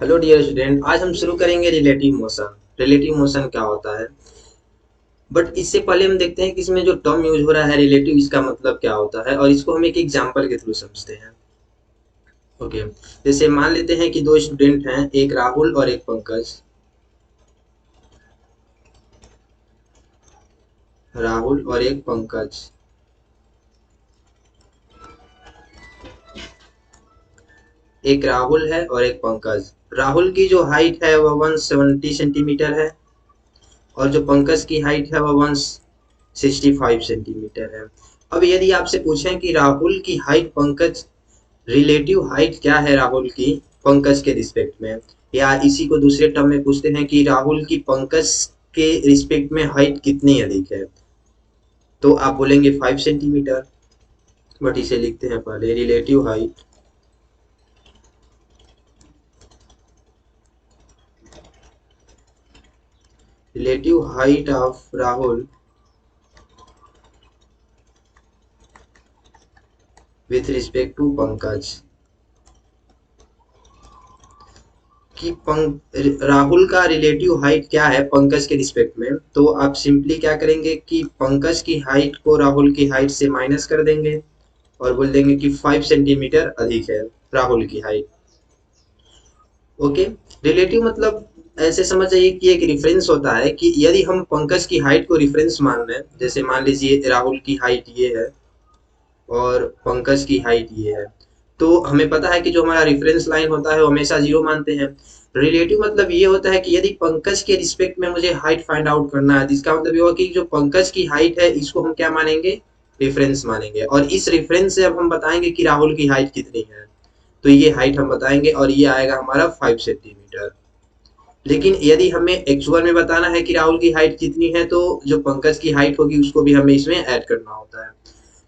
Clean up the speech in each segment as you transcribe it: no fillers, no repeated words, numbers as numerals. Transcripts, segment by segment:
Hello dear student, आज हम शुरू करेंगे रिलेटिव मोशन। रिलेटिव मोशन क्या होता है? बट इससे पहले हम देखते हैं कि इसमें जो टर्म यूज हो रहा है रिलेटिव, इसका मतलब क्या होता है और इसको हम एक एग्जांपल के थ्रू समझते हैं। ओके। जैसे मान लेते हैं कि दो स्टूडेंट हैं, एक राहुल और एक पंकज। राहुल और एक पंकज। एक राहुल है और एक पंकज। राहुल की जो हाइट है वह 170 सेंटीमीटर है और जो पंकज की हाइट है वह 165 सेंटीमीटर है। अब यदि आपसे पूछें कि राहुल की हाइट पंकज रिलेटिव हाइट क्या है राहुल की पंकज के रिस्पेक्ट में, या इसी को दूसरे टर्म में पूछते हैं कि राहुल की पंकज के रिस्पेक्ट में हाइट कितनी अधिक है, तो आप बोलेंगे 5 सेंटीमीटर। बट इसे लिखते हैं पहले relative height. Relative height of Rahul with respect to Pankaj. कि राहुल का रिलेटिव हाइट क्या है पंकज के रिस्पेक्ट में, तो आप सिंपली क्या करेंगे कि पंकज की हाइट को राहुल की हाइट से माइनस कर देंगे और बोल देंगे कि 5 सेंटीमीटर अधिक है राहुल की हाइट। ओके। रिलेटिव मतलब ऐसे समझ जाइए कि एक रिफरेंस होता है कि यदि हम पंकज की हाइट को रिफरेंस मान रहे हैं, जैसे मान लीजिए राहुल की हाइट ये है और पंकज की हाइट ये है, तो हमें पता है कि जो हमारा रेफरेंस लाइन होता है वो हमेशा जीरो मानते हैं। रिलेटिव मतलब ये होता है कि यदि पंकज के रिस्पेक्ट में मुझे हाइट फाइंड आउट करना है, जिसका मतलब ये हुआ कि जो पंकज की हाइट है इसको हम क्या मानेंगे, रेफरेंस मानेंगे, और इस रेफरेंस से अब हम बताएंगे कि राहुल की हाइट कितनी है। तो ये हाइट हम बताएंगे और ये आएगा हमारा 5 सेंटीमीटर। लेकिन यदि हमें एक्चुअल में बताना है कि राहुल की हाइट कितनी है, तो जो पंकज की हाइट होगी उसको भी हमें इसमें ऐड करना होता है।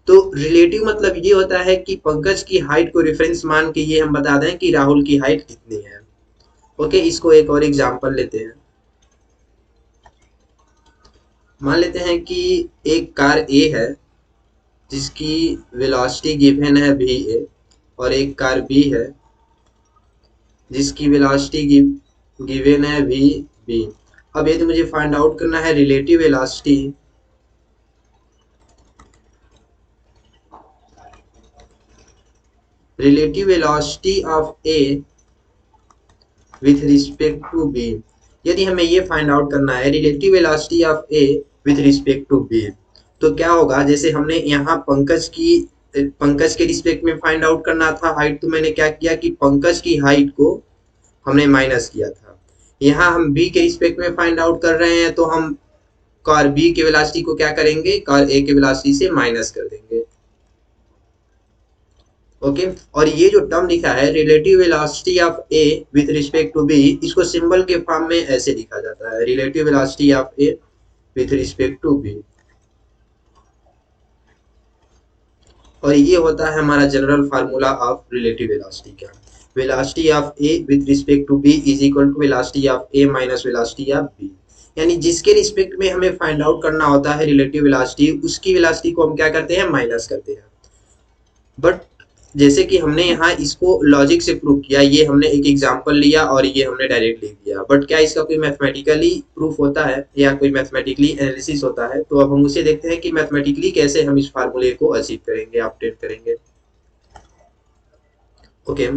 तो रिलेटिव मतलब ये होता है कि पंकज की हाइट को रेफरेंस मान के ये हम बता दें कि राहुल की हाइट कितनी है। ओके, इसको एक और एग्जांपल लेते हैं। मान लेते हैं कि एक कार ए है जिसकी वेलोसिटी गिवन है वी ए, और एक कार बी है जिसकी वेलोसिटी गिवन है वी बी। अब यदि मुझे फाइंड आउट करना है relative velocity, relative velocity of A with respect to B, यदि हमें ये फाइंड आउट करना है relative velocity of A with respect to B, तो क्या होगा, जैसे हमने यहाँ पंकज के रिस्पेक्ट में फाइंड आउट करना था हाइट, तो मैंने क्या किया कि पंकज की हाइट को हमने माइनस किया था। यहाँ हम बी के रिस्पेक्ट में फाइंड आउट कर रहे हैं, तो हम कार बी के वेलोसिटी को क्या करेंगे, कार ए के वेलोसिटी से माइनस कर देंगे। ओके। और ये जो टर्म लिखा है relative velocity of A with respect to b, इसको सिंबल के फॉर्म में ऐसे लिखा जाता है, relative velocity of A with respect to B. और ये होता है हमारा general formula of relative velocity का। Velocity of A with respect to B is equal to velocity of A minus velocity of b. यानी जिसके रिस्पेक्ट में हमें फाइंड आउट करना होता है रिलेटिव वेलोसिटी, उसकी वेलोसिटी को हम क्या करते हैं, माइनस करते हैं। बट जैसे कि हमने यहाँ इसको लॉजिक से प्रूव किया, ये हमने एक एग्जांपल लिया और ये हमने डायरेक्ट लिख दिया, बट क्या इसका कोई मैथमेटिकली प्रूफ होता है या कोई मैथमेटिकली एनालिसिस होता है, तो अब हम उसे देखते हैं कि मैथमेटिकली कैसे हम इस फार्मूले को अचीव करेंगे, अपडेट करेंगे। ओके।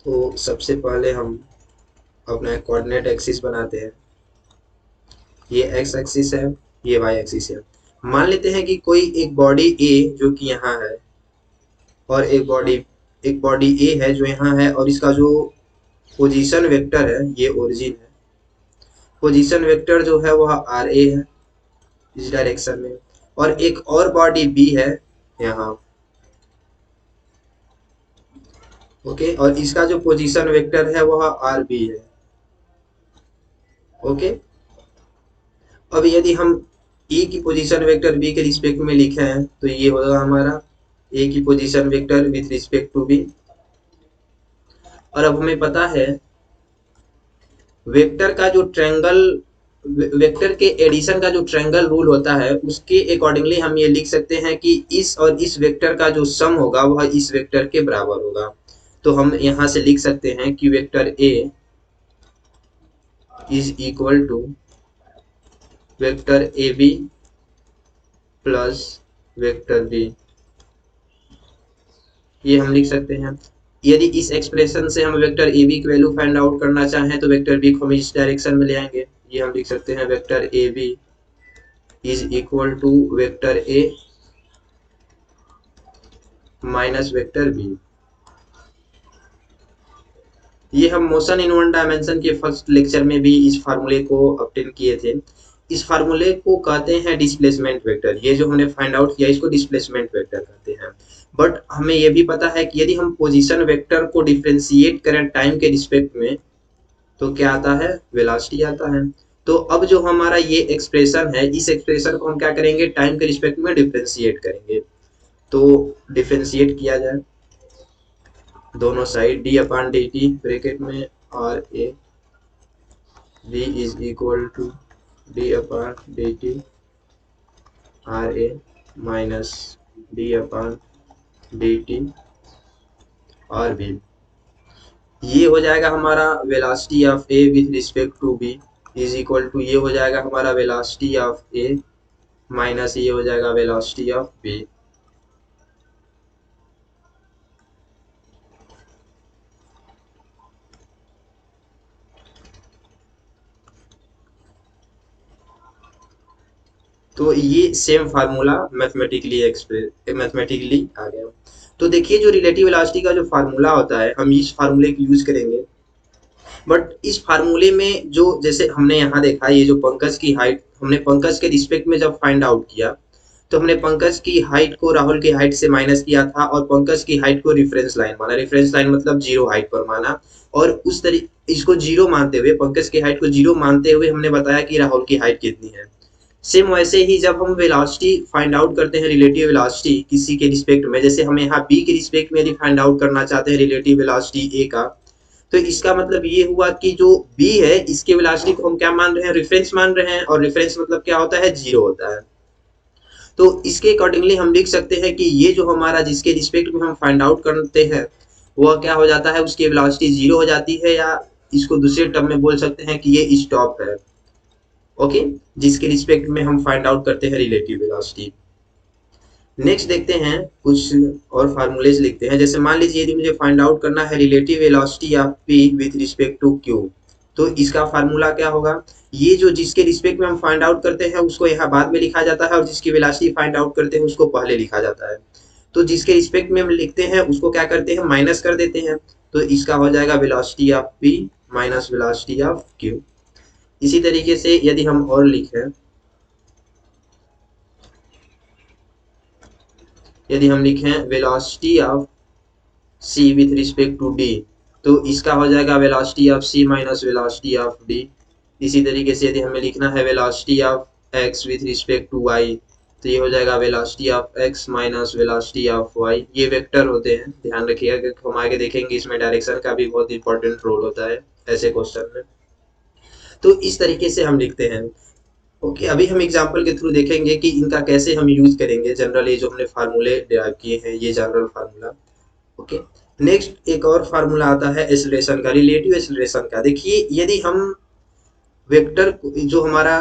तो सबसे पहले हम अपना कोऑर्डिनेट एक्सिस बनाते हैं। ये एक्स एक्सिस है, ये वाई एक्सिस है। मान लेते हैं कि कोई एक बॉडी ए जो कि यहाँ है, और एक बॉडी ए है जो यहाँ है, और इसका जो पोजीशन वेक्टर है ये ओरिजिन है। पोजीशन वेक्टर जो है वह आर ए है इस डायरेक्शन में, और एक और बॉडी बी है यहाँ। ओके, और इसका जो पोजीशन वेक्टर है वह आर बी है। ओके। अब यदि हम ए की पोजीशन वेक्टर बी के रिस्पेक्ट में लिखे हैं, तो ये होगा हमारा ए की position vector with respect to B. और अब हमें पता है वेक्टर का जो ट्रायंगल वेक्टर के एडिशन का जो ट्रायंगल रूल होता है उसके अकॉर्डिंगली हम ये लिख सकते हैं कि इस और इस वेक्टर का जो सम होगा वह इस वेक्टर के बराबर होगा। तो हम यहाँ से लिख सकते हैं कि vector A is equal to vector A B plus vector B, ये हम लिख सकते हैं। यदि इस एक्सप्रेशन से हम वेक्टर ए बी की वैल्यू फाइंड आउट करना चाहें तो वेक्टर बी को हम इस डायरेक्शन में ले आएंगे। ये हम लिख सकते हैं vector A B is equal to vector A minus vector B. ये हम मोशन इन वन डायमेंशन के फर्स्ट लेक्चर में भी इस फार्मूले को ऑब्टेन किए थे। इस फार्मूले को कहते हैं डिस्प्लेसमेंट वेक्टर। ये जो हमने फाइंड आउट किया इसको डिस्प्लेसमेंट वेक्टर कहते हैं। बट हमें ये भी पता है कि यदि हम पोजीशन वेक्टर को डिफरेंशिएट करें टाइम के रिस्पेक्ट में तो क्या आता है, वेलोसिटी आता है। तो अब जो हमारा ये एक्सप्रेशन है इस एक्सप्रेशन को हम क्या करेंगे, टाइम के रिस्पेक्ट में डिफरेंशिएट करेंगे। तो डिफरेंशिएट किया जाए दोनों side, d upon D t bracket में r a B is equal to d upon D t r a minus d upon D t r b. ये हो जाएगा हमारा velocity of A with respect to B is equal to, ये हो जाएगा हमारा velocity of A minus ये हो जाएगा वेलोसिटी ऑफ बी। तो ये सेम फार्मूला मैथमेटिकली आ गया। तो देखिए जो रिलेटिव वेलोसिटी का जो फार्मूला होता है हम इस फार्मूले को यूज करेंगे। बट इस फार्मूले में जो जैसे हमने यहाँ देखा ये जो पंकज की हाइट हमने पंकज के रिस्पेक्ट में जब फाइंड आउट किया तो हमने पंकज की हाइट को राहुल की हाइट से माइनस किया था और पंकज की हाइट को रेफरेंस लाइन माना। रेफरेंस लाइन मतलब जीरो हाइट पर माना और उस तरीके इसको जीरो मानते हुए पंकज की हाइट को जीरो मानते हुए हमने बताया कि राहुल की हाइट कितनी है। सेम वैसे ही जब हम वेलोसिटी फाइंड आउट करते हैं रिलेटिव वेलोसिटी किसी के रिस्पेक्ट में, जैसे हमें यहाँ बी के रिस्पेक्ट में यदि फाइंड आउट करना चाहते हैं रिलेटिव वेलोसिटी ए का, तो इसका मतलब ये हुआ कि जो बी है इसके वेलोसिटी को हम क्या मान रहे हैं, रेफरेंस मान रहे हैं। और रेफरेंस मतलब क्या होता है, जीरो होता है। तो इसके अकॉर्डिंगली हम लिख सकते हैं कि ये जो हमारा जिसके रिस्पेक्ट में हम फाइंड आउट करते हैं वह क्या हो जाता है, उसकी वेलोसिटी जीरो हो जाती है, या इसको दूसरे टर्म में बोल सकते हैं कि ये स्टॉप है। ओके, जिसके रिस्पेक्ट में हम फाइंड आउट करते हैं रिलेटिव वेलोसिटी। नेक्स्ट देखते हैं कुछ और फार्मूलेज लिखते हैं। जैसे मान लीजिए यदि मुझे फाइंड आउट करना है relative velocity of P with respect to Q, तो इसका फार्मूला क्या होगा, ये जो जिसके रिस्पेक्ट में हम फाइंड आउट करते हैं उसको यहाँ बाद में लिखा जाता है और जिसकी वेलोसिटी फाइंड आउट करते हैं उसको पहले लिखा जाता है। तो जिसके रिस्पेक्ट में हम लिखते हैं उसको क्या करते हैं, माइनस कर देते हैं। तो इसका हो जाएगा velocity of P minus velocity of Q. इसी तरीके से यदि हम और लिखें, यदि हम लिखें velocity of C with respect to D, तो इसका हो जाएगा velocity of C minus velocity of D. इसी तरीके से यदि हमें लिखना है velocity of X with respect to Y, तो ये हो जाएगा velocity of X minus velocity of Y. ये वेक्टर होते हैं, ध्यान रखिएगा, हम आगे देखेंगे इसमें डायरेक्शन का भी बहुत इंपॉर्टेंट रोल होता है ऐसे क्वेश्चन में। तो इस तरीके से हम लिखते हैं। ओके, अभी हम एग्जांपल के थ्रू देखेंगे कि इनका कैसे हम यूज करेंगे। जनरली जो हमने फार्मूले डिराइव किए हैं ये जनरल फार्मूला। ओके, नेक्स्ट एक और फार्मूला आता है एक्सेलरेशन का, रिलेटिव एक्सेलरेशन का। देखिए यदि हम वेक्टर जो हमारा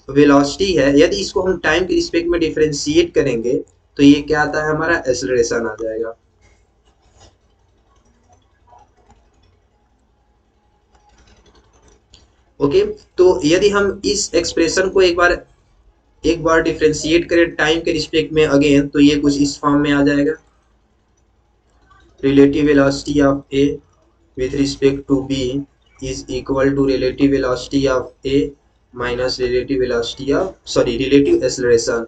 वेलोसिटी है यदि इसको हम टाइम के रिस्पेक्ट में डिफरेंशिएट करेंगे तो ये क्या आता है, हमारा एक्सेलरेशन आ जाएगा। ओके, तो यदि हम इस एक्सप्रेशन को एक बार डिफरेंशिएट करें टाइम के रिस्पेक्ट में अगेन, तो ये कुछ इस फॉर्म में आ जाएगा, relative velocity of A with respect to B is equal to relative velocity of A minus relative velocity of relative acceleration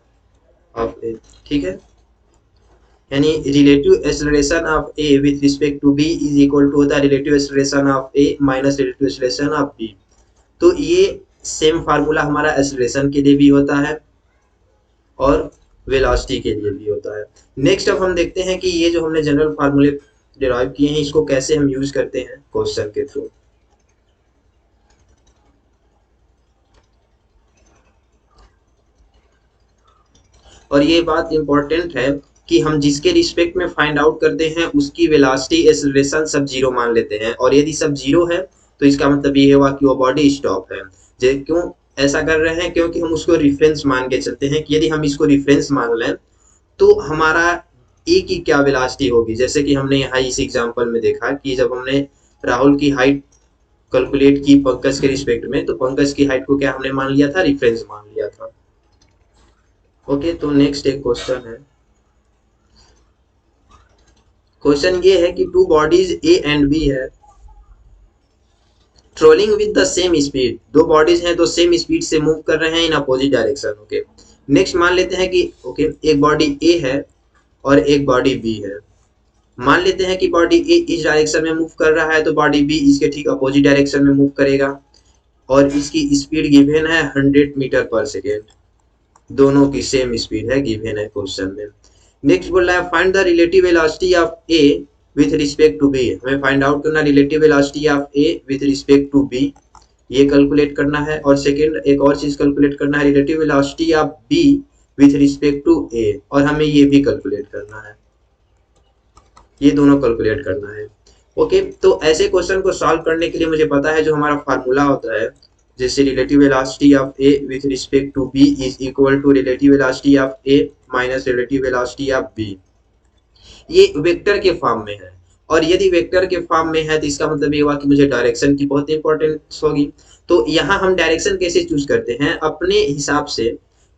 of A। ठीक है, यानी relative acceleration of A with respect to B is equal to होता है relative acceleration of A minus relative acceleration of B। तो ये same formula हमारा acceleration के लिए भी होता है और वेलोसिटी के लिए भी होता है। नेक्स्ट अब हम देखते हैं कि ये जो हमने जनरल फार्मूले डिराइव किए हैं इसको कैसे हम यूज करते हैं क्वेश्चन के थ्रू। और ये बात इंपॉर्टेंट है कि हम जिसके रिस्पेक्ट में फाइंड आउट करते हैं उसकी वेलोसिटी एक्सेलरेशन सब जीरो मान लेते हैं, और यदि सब जीरो है तो इसका मतलब ये हुआ कि वो बॉडी स्टॉप है। क्यों ऐसा कर रहे हैं? क्योंकि हम उसको रिफरेंस मान के चलते हैं कि यदि हम इसको रिफरेंस मान लें तो हमारा ए की क्या वेलोसिटी होगी। जैसे कि हमने यहाँ इस एग्जांपल में देखा कि जब हमने राहुल की हाइट कैलकुलेट की पंकज के रिस्पेक्ट में, तो पंकज की हाइट को क्या हमने मान लिया था? रिफरेंस मान लिया था। ओके, तो नेक्स्ट एक क्वेश्चन है। क्वेश्चन ये है कि two bodies a and b है travelling with the same speed. दो बॉडीज हैं तो सेम स्पीड से मूव कर रहे हैं in opposite direction. Okay, next मान लेते हैं कि एक बॉडी ए है और एक बॉडी बी है। मान लेते हैं कि बॉडी ए इस डायरेक्शन में मूव कर रहा है तो बॉडी बी इसके ठीक अपोजिट डायरेक्शन में मूव करेगा, और इसकी स्पीड गिवन है 100 मीटर पर सेकेंड। दोनों की सेम स्पीड है, गिवन है क्वेश्चन में। नेक्स्ट बोल रहा है find the relative velocity of A with respect to B. हमें फाइंड आउट करना relative velocity of A with respect to B, ये कैलकुलेट करना है। और सेकंड एक और चीज कैलकुलेट करना है, relative velocity of b with respect to a, और हमें ये भी कैलकुलेट करना है, ये दोनों कैलकुलेट करना है। ओके, तो ऐसे क्वेश्चन को सॉल्व करने के लिए मुझे पता है जो हमारा फार्मूला होता है, जैसे relative velocity of A with respect to B is equal to relative velocity of A minus relative velocity of B. ये वेक्टर के फॉर्म में है, और यदि वेक्टर के फॉर्म में है तो इसका मतलब ये हुआ कि मुझे डायरेक्शन की बहुत इंपॉर्टेंस होगी। तो यहाँ हम डायरेक्शन कैसे चूज करते हैं? अपने हिसाब से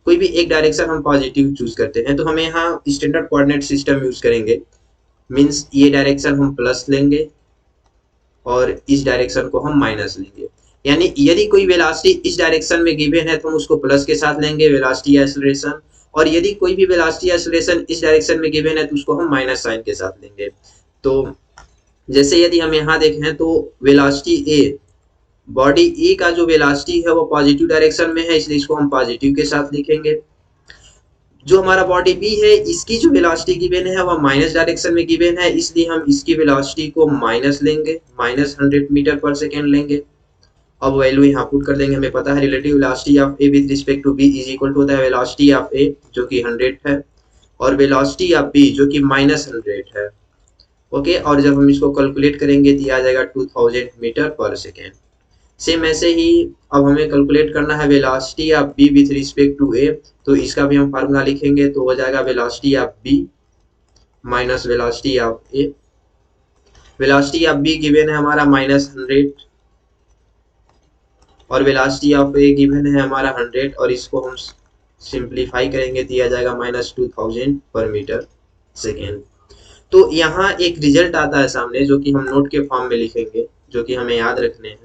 कोई भी एक डायरेक्शन हम पॉजिटिव चूज करते हैं तो हमें यहाँ स्टैंडर्ड कोऑर्डिनेट सिस्टम यूज करेंगे। मीन्स ये डायरेक्शन हम प्लस लेंगे और इस डायरेक्शन को हम माइनस लेंगे। यानी यदि कोई वेलोसिटी इस डायरेक्शन में गिवन है तो हम उसको प्लस के साथ लेंगे वेलोसिटी एक्सेलरेशन, और यदि कोई भी वेलोसिटी एक्सेलरेशन इस डायरेक्शन में गिवन है तो उसको हम माइनस साइन के साथ लेंगे। तो जैसे यदि हम यहाँ देखें तो वेलोसिटी ए, बॉडी ए का जो वेलोसिटी है वो पॉजिटिव डायरेक्शन में है, इसलिए इसको हम पॉजिटिव के साथ लिखेंगे। जो हमारा बॉडी बी है इसकी जो वेलोसिटी गिवन है वह माइनस डायरेक्शन में गिवन है, इसलिए हम इसकी वेलोसिटी को माइनस लेंगे, माइनस 100 मीटर पर सेकेंड लेंगे। अब वैल्यू यहाँ पुट कर देंगे। हमें पता है relative velocity of A with respect to B is equal to होता है वेलोसिटी ऑफ ए जो कि 100 है और वेलोसिटी ऑफ बी जो कि माइनस 100 है। ओके, और जब हम इसको कैलकुलेट करेंगे तो आ जाएगा 2000 मीटर पर सेकेंड। सेम ऐसे ही अब हमें कैलकुलेट करना है velocity of b with respect to a, तो इसका भी हम फार्मूला लिखेंगे तो हो जाएगा velocity of B minus velocity of a. Velocity of b given है हमारा माइनस 100 और वेलोसिटी ऑफ ए गिवन है हमारा 100, और इसको हम सिंप्लीफाई करेंगे तो आ जाएगा माइनस 2000 पर मीटर सेकेंड। तो यहाँ एक रिजल्ट आता है सामने जो कि हम नोट के फॉर्म में लिखेंगे, जो कि हमें याद रखने हैं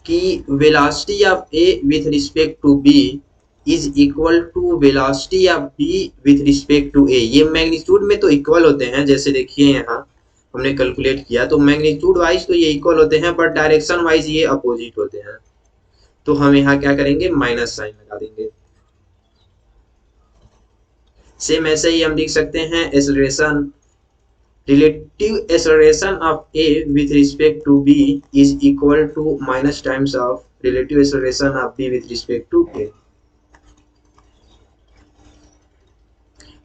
कि velocity of A with respect to B is equal to velocity of b with respect to a. ये मैग्नीट्यूड में तो इक्वल होते हैं, जैसे देखिए यहाँ हमने कैलकुलेट किया तो मैग्नीट्यूड वाइज तो ये इक्वल होते हैं, बट डायरेक्शन वाइज ये अपोजिट होते हैं। तो हम यहाँ क्या करेंगे? माइनस साइन लगा देंगे। सेम ऐसे ही हम लिख सकते हैं acceleration, relative acceleration of A with respect to B is equal to minus times of relative acceleration of B with respect to A.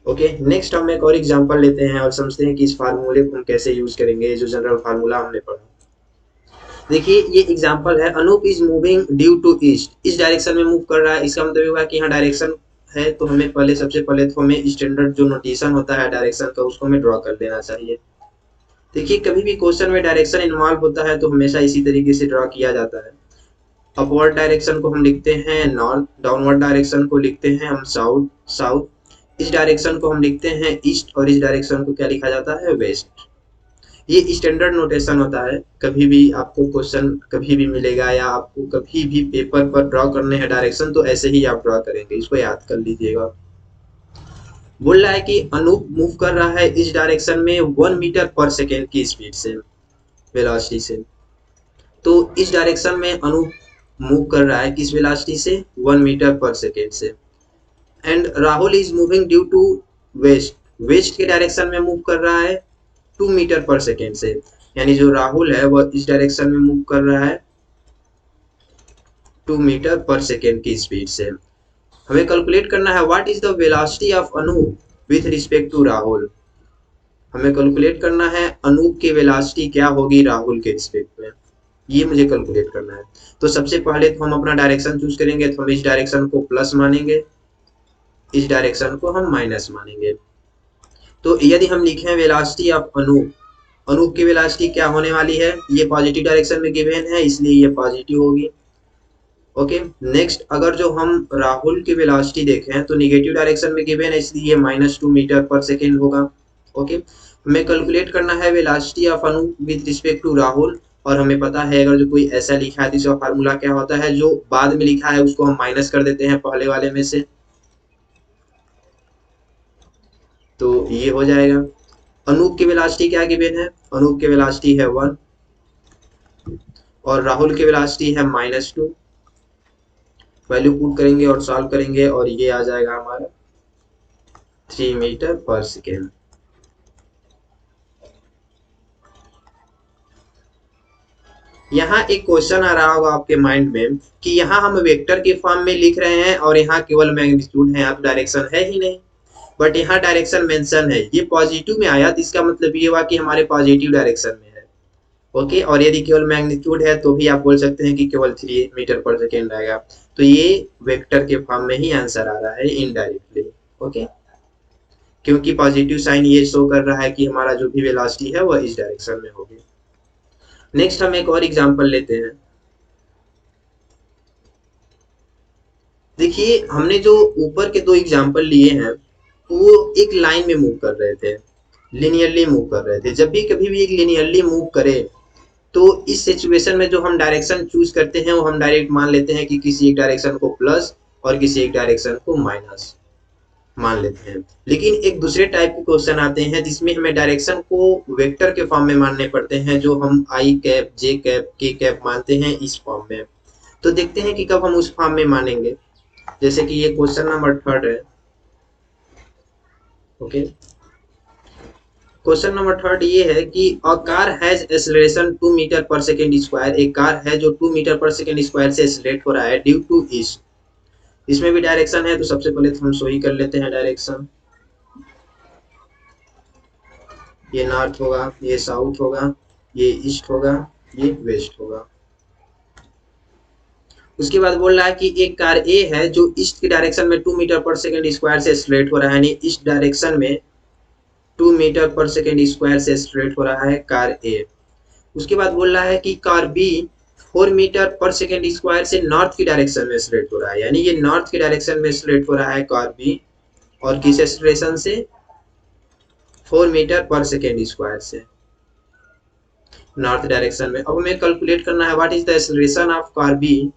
Okay, next हम एक और एग्जांपल लेते हैं और समझते हैं कि इस फार्मूले को हम कैसे यूज करेंगे, जो जनरल फार्मूला हमने पढ़ा। देखिए ये एग्जांपल है, Anup is moving due to east. इस डायरेक्शन में मूव कर रहा है, इसका मतलब हुआ कि यहाँ डायरेक्शन है तो हमें पहले सबसे पहले तो हमें स्टैंडर्ड जो नोटेशन होता है डायरेक्शन का उसको हमें ड्रॉ कर लेना चाहिए। देखिए कभी भी क्वेश्चन में डायरेक्शन इन्वॉल्व होता है तो हमेशा इसी तरीके से ड्रॉ किया जाता है। अपवर्ड डायरेक्शन को हम लिखते हैं नॉर्थ, डाउनवर्ड डायरेक्शन को लिखते हैं हम साउथ साउथ, इस डायरेक्शन को हम लिखते हैं ईस्ट, और इस डायरेक्शन को क्या लिखा जाता है? वेस्ट। ये स्टैंडर्ड नोटेशन होता है, कभी भी आपको क्वेश्चन कभी भी मिलेगा या आपको कभी भी पेपर पर ड्रॉ करने हैं डायरेक्शन तो ऐसे ही आप ड्रॉ करेंगे, इसको याद कर लीजिएगा। बोल रहा है कि अनूप मूव कर रहा है इस डायरेक्शन में 1 मीटर पर सेकेंड की स्पीड से, वेलोसिटी से। तो इस डायरेक्शन में अनूप मूव कर रहा है किस वेलोसिटी से? 1 मीटर पर सेकेंड से। And Rahul is moving due to west, west के डायरेक्शन में मूव कर रहा है 2 मीटर पर सेकेंड से। यानी जो राहुल है वह इस डायरेक्शन में मूव कर रहा है 2 मीटर पर सेकेंड की स्पीड से। हमें कैलकुलेट करना है what is the velocity of Anup with respect to Rahul. हमें कैलकुलेट करना है अनूप की वेलोसिटी क्या होगी राहुल के रिस्पेक्ट में, ये मुझे कैलकुलेट करना है। तो सबसे पहले तो हम अपना डायरेक्शन चूज करेंगे, तो हम इस डायरेक्शन को प्लस मानेंगे, इस डायरेक्शन को हम माइनस मानेंगे। तो यदि हम लिखें वेलोसिटी ऑफ अनूप, अनूप की वेलोसिटी क्या होने वाली है, ये पॉजिटिव डायरेक्शन में गिवन है इसलिए ये पॉजिटिव होगी। ओके, नेक्स्ट अगर जो हम राहुल की वेलोसिटी देखें तो निगेटिव डायरेक्शन में गिवन है इसलिए ये -2 मीटर पर सेकेंड होगा। ओके, हमें कैलकुलेट करना है velocity of Anup with respect to Rahul, और हमें पता है अगर जो कोई ऐसा लिखा है तो इसका फार्मूला क्या होता है, जो बाद में लिखा है उसको हम माइनस कर देते हैं पहले वाले में से, तो ये हो जाएगा। अनूप की वेलोसिटी क्या गिवन है, अनूप की वेलोसिटी है 1 और राहुल की वेलोसिटी है -2। वैल्यू पुट करेंगे और सॉल्व करेंगे और ये आ जाएगा हमारा 3 मीटर पर सेकेंड। यहाँ एक क्वेश्चन आ रहा होगा आपके माइंड में कि यहाँ हम वेक्टर के फॉर्म में लिख रहे हैं और यहाँ केवल मैग्नीट्यूड है, अब डायरेक्शन है ही नहीं, बट यहाँ डायरेक्शन मेंशन है, ये पॉजिटिव में आया तो इसका मतलब ये हुआ कि हमारे पॉजिटिव डायरेक्शन में है। ओके, और यदि केवल मैग्नीट्यूड है तो भी आप बोल सकते हैं कि केवल 3 मीटर पर सेकेंड आएगा। तो ये वेक्टर के फॉर्म में ही आंसर आ रहा है इनडायरेक्टली। ओके, क्योंकि पॉजिटिव साइन ये शो कर रहा है कि हमारा जो भी वेलोसिटी है वह इस डायरेक्शन में होगी। नेक्स्ट हम एक और एग्जांपल लेते हैं। देखिए हमने जो ऊपर के 2 एग्जांपल लिए हैं वो एक लाइन में मूव कर रहे थे, लिनियरली मूव कर रहे थे। जब भी कभी भी एक लिनियरली मूव करे तो इस सिचुएशन में जो हम डायरेक्शन चूज करते हैं वो हम डायरेक्ट मान लेते हैं कि किसी एक डायरेक्शन को प्लस और किसी एक डायरेक्शन को माइनस मान लेते हैं। लेकिन एक दूसरे टाइप के क्वेश्चन आते हैं जिसमें हमें डायरेक्शन को वेक्टर के फॉर्म में मानने पड़ते हैं, जो हम आई कैप, जे कैप, के कैप मानते हैं इस फॉर्म में। तो देखते हैं कि कब हम उस फॉर्म में मानेंगे। जैसे कि ये क्वेश्चन नंबर 3 है। ओके, क्वेश्चन नंबर 3 ये है कि a car has acceleration 2 metre पर सेकेंड स्क्वायर, एक कार है जो 2 मीटर पर सेकेंड स्क्वायर से एक्सेलरेट हो रहा है ड्यू टू ईस्ट। इसमें भी डायरेक्शन है तो सबसे पहले तो हम सो ही कर लेते हैं डायरेक्शन। ये नॉर्थ होगा, ये साउथ होगा, ये ईस्ट होगा, ये वेस्ट होगा। उसके बाद बोल रहा है कि एक कार ए है जो ईस्ट की डायरेक्शन में 2 मीटर पर सेकेंड स्क्वायर से एक्सेलरेट हो रहा है, यानी ईस्ट डायरेक्शन में 2 मीटर पर सेकेंड स्क्वायर से एक्सेलरेट हो रहा है कार ए। उसके बाद बोल रहा है कि कार बी 4 मीटर पर सेकेंड स्क्वायर से नॉर्थ की डायरेक्शन में एक्सेलरेट हो रहा है, यानी ये नॉर्थ की डायरेक्शन में एक्सेलरेट हो रहा है कार बी, और किस एक्सेलरेशन से, 4 मीटर पर सेकेंड स्क्वायर से नॉर्थ डायरेक्शन में। अब हमें कैलकुलेट करना है what is the acceleration of car b.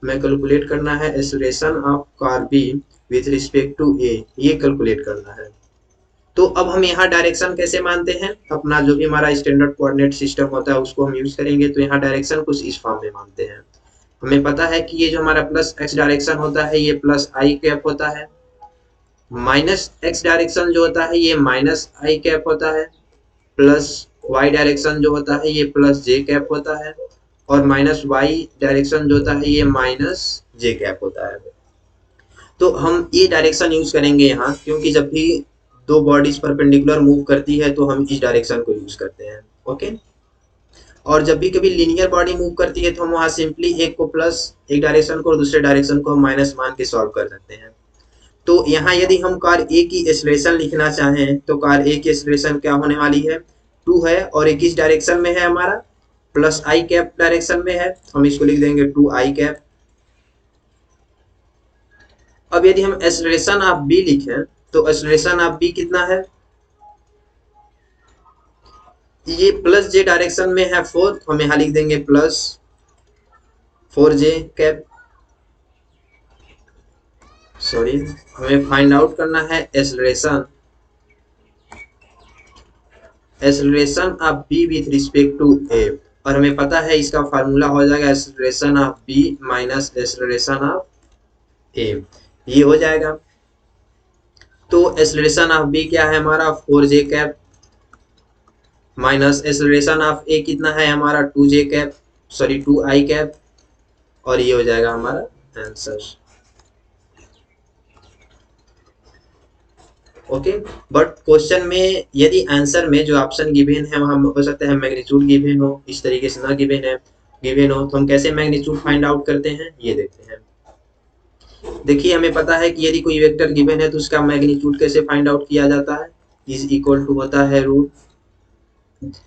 हमें कैलकुलेट करना है acceleration of car b with respect to a, ये कैलकुलेट करना है। तो अब हम यहाँ डायरेक्शन कैसे मानते हैं, अपना जो भी हमारा स्टैंडर्ड कोऑर्डिनेट सिस्टम होता है उसको हम यूज करेंगे। तो यहाँ डायरेक्शन कुछ इस फॉर्म में मानते हैं। हमें पता है कि ये जो हमारा प्लस एक्स डायरेक्शन होता है ये प्लस आई कैप होता है, माइनस एक्स डायरेक्शन जो होता है ये माइनस आई कैप होता है, प्लस वाई डायरेक्शन जो होता है ये प्लस जे कैप होता है, और माइनस वाई डायरेक्शन जो होता है ये माइनस जे कैप होता है। तो हम ये डायरेक्शन यूज करेंगे यहाँ, क्योंकि जब भी 2 बॉडीज परपेंडिकुलर मूव करती है तो हम इस डायरेक्शन को यूज करते हैं। ओके, और जब भी कभी लीनियर बॉडी मूव करती है तो हम वहां सिंपली एक को प्लस एक डायरेक्शन को और दूसरे डायरेक्शन को हम माइनस मान के सॉल्व कर सकते हैं। तो यहाँ यदि हम कार ए की एक्सेलरेशन लिखना चाहें तो कार ए की एक्सेलरेशन क्या होने वाली है, 2 है, और एक किस डायरेक्शन में है हमारा, प्लस आई कैप डायरेक्शन में है, हम इसको लिख देंगे 2 आई कैप। अब यदि हम एक्सेलरेशन ऑफ बी लिखें तो एक्सेलरेशन ऑफ बी कितना है, ये प्लस जे डायरेक्शन में है 4, हम यहाँ लिख देंगे प्लस 4 जे कैप। सॉरी, हमें फाइंड आउट करना है acceleration of b with respect to a, और हमें पता है इसका फार्मूला हो जाएगा acceleration of B minus acceleration of a, ये हो जाएगा। तो एक्सेलरेशन ऑफ बी क्या है हमारा 4 j cap, minus acceleration of ए कितना है हमारा 2 जे कैप, सॉरी 2 आई कैप, और ये हो जाएगा हमारा आंसर। ओके। बट क्वेश्चन में यदि आंसर में जो ऑप्शन गिवन है वहां हो सकता है मैग्नीट्यूड गिवन हो, इस तरीके से ना गिवन है, गिवन हो तो हम कैसे मैग्नीट्यूड फाइंड आउट करते हैं ये देखते हैं। देखिए हमें पता है कि यदि कोई वेक्टर गिवन है तो उसका मैग्नीट्यूड कैसे फाइंड आउट किया जाता है, इज इक्वल टू होता है रूट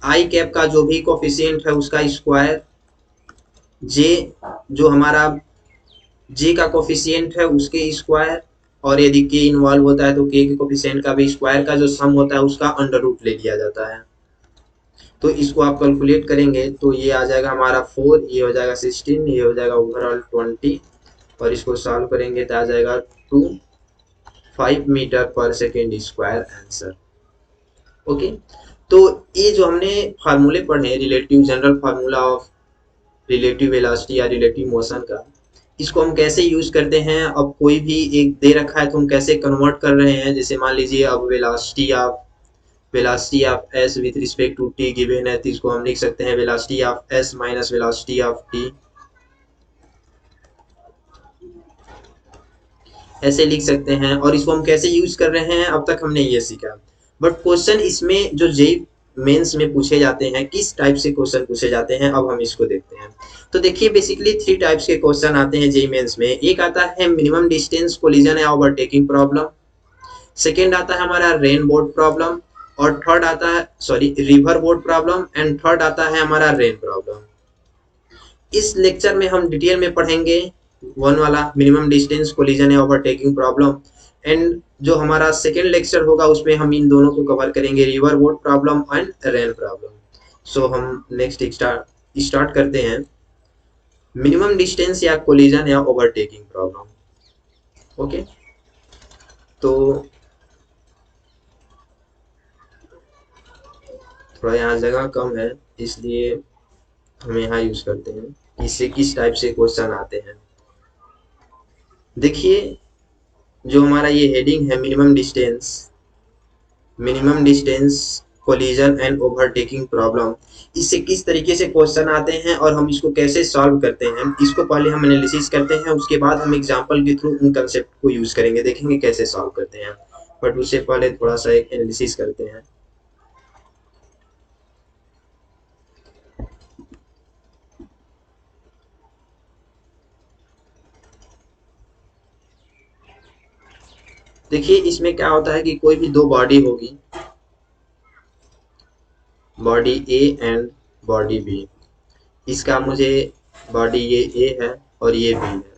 आई कैप का जो भी कोफिशिएंट है उसका स्क्वायर, जे जो हमारा जे का कोफिशिएंट है उसके स्क्वायर, और यदि के इन्वॉल्व होता है तो के के कोफिशिएंट का भी स्क्वायर का जो सम होता है उसका अंडर रूट ले लिया जाता है। तो इसको आप कैलकुलेट करेंगे तो ये आ जाएगा हमारा 4, ये हो जाएगा 16, ये हो जाएगा ओवरऑल 20, और इसको सॉल्व करेंगे तो आ जाएगा 5 मीटर पर सेकेंड स्क्वायर आंसर। ओके। तो ये जो हमने फार्मूले पढ़े relative general formula of relative velocity या रिलेटिव मोशन का, इसको हम कैसे यूज करते हैं, अब कोई भी एक दे रखा है तो हम कैसे कन्वर्ट कर रहे हैं। जैसे मान लीजिए अब velocity of S with respect to T given है तो इसको हम लिख सकते हैं velocity of S minus velocity of T, ऐसे लिख सकते हैं। और इसको हम कैसे यूज कर रहे हैं अब तक हमने ये सीखा। बट क्वेश्चन इसमें जो जेई मेंस में पूछे जाते हैं किस टाइप से क्वेश्चन पूछे जाते हैं अब हम इसको देखते हैं। तो देखिए बेसिकली 3 टाइप्स के क्वेश्चन आते हैं जेई मेंस में। एक आता है मिनिमम डिस्टेंस कोलिजन या ओवरटेकिंग प्रॉब्लम, सेकेंड आता है हमारा रेन बोर्ड प्रॉब्लम, और थर्ड आता है river board problem, and third आता है हमारा रेन प्रॉब्लम। इस लेक्चर में हम डिटेल में पढ़ेंगे वन वाला मिनिमम डिस्टेंस कोलिजन या ओवरटेकिंग प्रॉब्लम, एंड जो हमारा सेकेंड लेक्चर होगा उसमें हम इन दोनों को कवर करेंगे river board problem and rain problem. So हम नेक्स्ट स्टार्ट करते हैं मिनिमम डिस्टेंस या कोलिजन या ओवरटेकिंग प्रॉब्लम। ओके। तो थोड़ा यहाँ जगह कम है इसलिए हम यहाँ यूज करते हैं, इससे किस टाइप से क्वेश्चन आते हैं। देखिए जो हमारा ये हेडिंग है minimum distance collision and overtaking problem, इससे किस तरीके से क्वेश्चन आते हैं और हम इसको कैसे सॉल्व करते हैं, इसको पहले हम एनालिसिस करते हैं, उसके बाद हम एग्जांपल के थ्रू उन कंसेप्ट को यूज करेंगे, देखेंगे कैसे सॉल्व करते हैं। बट उससे पहले थोड़ा सा एक एनालिसिस करते हैं। देखिए इसमें क्या होता है कि कोई भी दो बॉडी होगी, body A and body B, इसका मुझे बॉडी ये ए है और ये बी है।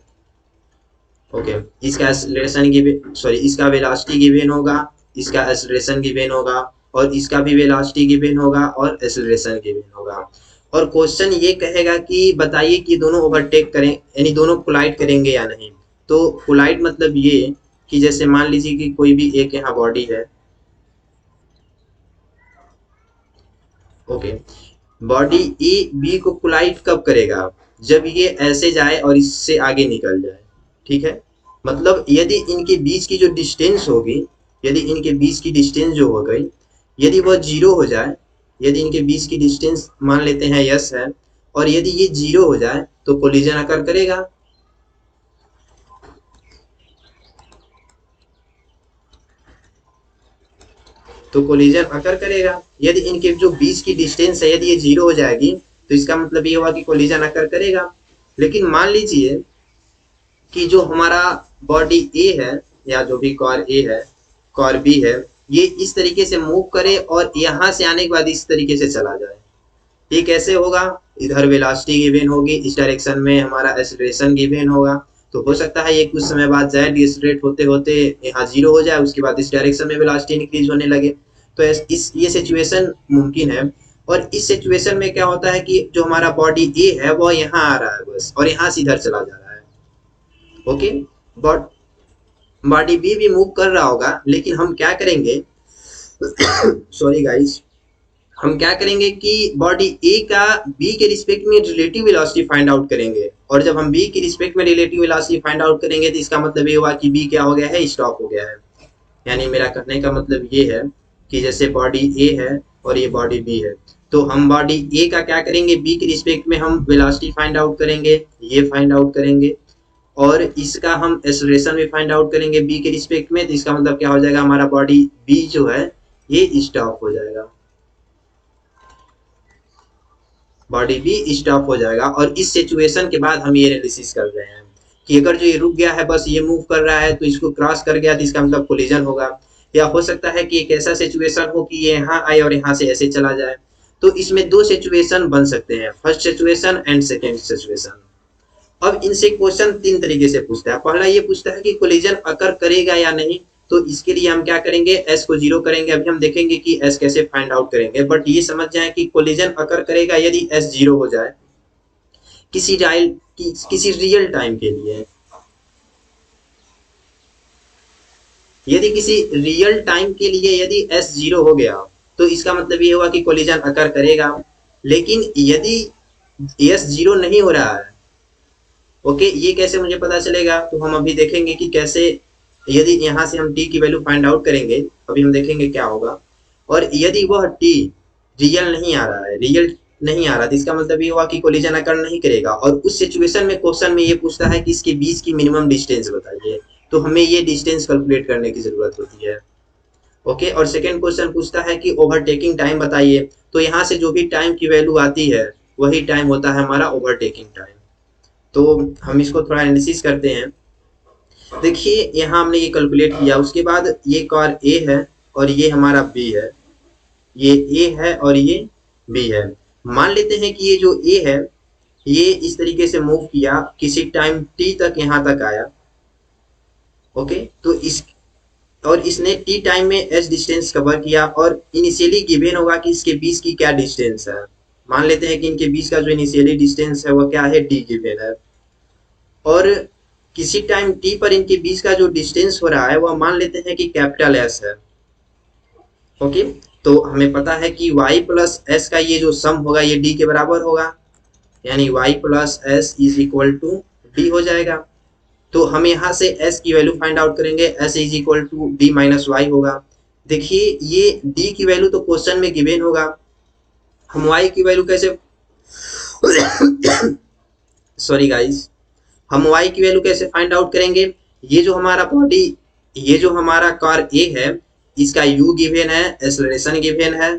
ओके। इसका एक्सेलरेशन गिवन इसका वेलोसिटी गिवन होगा, इसका एक्सेलरेशन गिवन होगा, और इसका भी वेलोसिटी गिवन होगा और एक्सेलरेशन गिवन होगा। और क्वेश्चन ये कहेगा कि बताइए कि दोनों ओवरटेक करें यानी दोनों कोलाइड करेंगे या नहीं। तो कोलाइड मतलब ये कि जैसे मान लीजिए कि कोई भी एक यहाँ बॉडी है, ओके, बॉडी ए बी को कोलाइड कब करेगा, जब ये ऐसे जाए और इससे आगे निकल जाए। ठीक है, मतलब यदि इनके बीच की जो डिस्टेंस होगी, यदि इनके बीच की डिस्टेंस जो हो गई यदि वह जीरो हो जाए, यदि इनके बीच की डिस्टेंस मान लेते हैं यस है, और यदि ये जीरो हो जाए तो कोलिजन अकर करेगा। तो कोलिजन अकर करेगा। यदि इनके जो बीच की डिस्टेंस है यदि ये जीरो हो जाएगी तो इसका मतलब ये हुआ कि कोलिजन अकर करेगा। लेकिन मान लीजिए कि जो हमारा बॉडी ए है या जो भी कॉर ए है कॉर बी है, ये इस तरीके से मूव करे और यहाँ से आने के बाद इस तरीके से चला जाए। ये कैसे होगा, इधर वेलोसिटी गिवन होगी, इस डायरेक्शन में हमारा एक्सेलरेशन गिवन होगा। तो हो सकता है ये कुछ समय बाद जाए डिसलेट होते होते यहाँ जीरो हो जाए, उसके बाद इस डायरेक्शन में वेलोसिटी इंक्रीज होने लगे। तो इस ये सिचुएशन मुमकिन है। और इस सिचुएशन में क्या होता है कि जो हमारा बॉडी ए है वो यहाँ आ रहा है बस, और यहाँ से इधर चला जा रहा है। ओके। बट बॉडी बी भी मूव कर रहा होगा, लेकिन हम क्या करेंगे सॉरी गाइस, हम क्या करेंगे कि बॉडी ए का बी के रिस्पेक्ट में रिलेटिव वेलोसिटी फाइंड आउट करेंगे, और जब हम बी के रिस्पेक्ट में रिलेटिव वेलोसिटी फाइंड आउट करेंगे तो इसका मतलब ये हुआ कि बी क्या हो गया है, स्टॉप हो गया है। यानी मेरा कहने का मतलब ये है कि जैसे बॉडी ए है और ये बॉडी बी है, तो हम बॉडी ए का क्या करेंगे, बी के रिस्पेक्ट में हम वेलोसिटी फाइंड आउट करेंगे, ये फाइंड आउट करेंगे, और इसका हम एक्सेलरेशन भी फाइंड आउट करेंगे बी के रिस्पेक्ट में, तो इसका मतलब क्या हो जाएगा, हमारा बॉडी बी जो है ये स्टॉप हो जाएगा, बॉडी भी स्टॉप हो जाएगा। और इस सिचुएशन के बाद हम ये एनालिसिस कर रहे हैं कि अगर जो ये रुक गया है, बस ये मूव कर रहा है, तो इसको क्रॉस कर गया, तो इसका मतलब कोलिजन होगा। या हो सकता है कि एक ऐसा सिचुएशन हो कि ये यहाँ आए और यहाँ से ऐसे चला जाए। तो इसमें दो सिचुएशन बन सकते हैं, first situation and second situation. अब इनसे क्वेश्चन तीन तरीके से पूछता है। पहला ये पूछता है कि कोलिजन अकर करेगा या नहीं, तो इसके लिए हम क्या करेंगे, एस को जीरो करेंगे। अभी हम देखेंगे कि एस कैसे फाइंड आउट करेंगे, बट ये समझ जाए कि कोलिजन अकर करेगा यदि एस जीरो हो जाए किसी रियल टाइम के लिए। यदि किसी रियल टाइम के लिए यदि एस जीरो हो गया, तो इसका मतलब ये हुआ कि कोलिजन अकर करेगा। लेकिन यदि एस जीरो नहीं हो रहा है, ओके, ये कैसे मुझे पता चलेगा, तो हम अभी देखेंगे कि कैसे। यदि यहाँ से हम टी की वैल्यू फाइंड आउट करेंगे, अभी हम देखेंगे क्या होगा। और यदि वह टी रियल नहीं आ रहा है, रियल नहीं आ रहा, तो इसका मतलब ये हुआ कि कोलिजन अकर नहीं करेगा। और उस सिचुएशन में क्वेश्चन में ये पूछता है कि इसके बीच की मिनिमम डिस्टेंस बताइए, तो हमें ये डिस्टेंस कैलकुलेट करने की जरूरत होती है। ओके, और सेकेंड क्वेश्चन पूछता है कि ओवरटेकिंग टाइम बताइए, तो यहाँ से जो भी टाइम की वैल्यू आती है वही टाइम होता है हमारा ओवरटेकिंग टाइम। तो हम इसको थोड़ा एनालिसिस करते हैं। देखिए यहाँ हमने ये कैलकुलेट किया, उसके बाद ये कार ए है और ये हमारा बी है, ये ए है और ये बी है। मान लेते हैं कि ये जो ए है ये इस तरीके से मूव किया, किसी टाइम टी तक यहाँ तक आया। ओके, तो इस और इसने टी टाइम में एस डिस्टेंस कवर किया, और इनिशियली गिवन होगा कि इसके बीच की क्या डिस्टेंस है। मान लेते हैं कि इनके बीच का जो इनिशियली डिस्टेंस है वो क्या है, डी गिवन है। और किसी टाइम टी पर इनके बीच का जो डिस्टेंस हो रहा है वह मान लेते हैं कि कैपिटल एस है। ओके, तो हमें पता है कि y प्लस एस का ये जो सम होगा ये d के बराबर होगा, यानी y plus S is equal to D हो जाएगा। तो हम यहाँ से s की वैल्यू फाइंड आउट करेंगे, s is equal to D minus Y होगा। देखिए ये d की वैल्यू तो क्वेश्चन में गिवन होगा, हम y की वैल्यू कैसे सॉरी गाइस, हम y की वैल्यू कैसे फाइंड आउट करेंगे। ये जो हमारा बॉडी, ये जो हमारा कार ए है, इसका u गिवन है, एक्सेलरेशन गिवन है,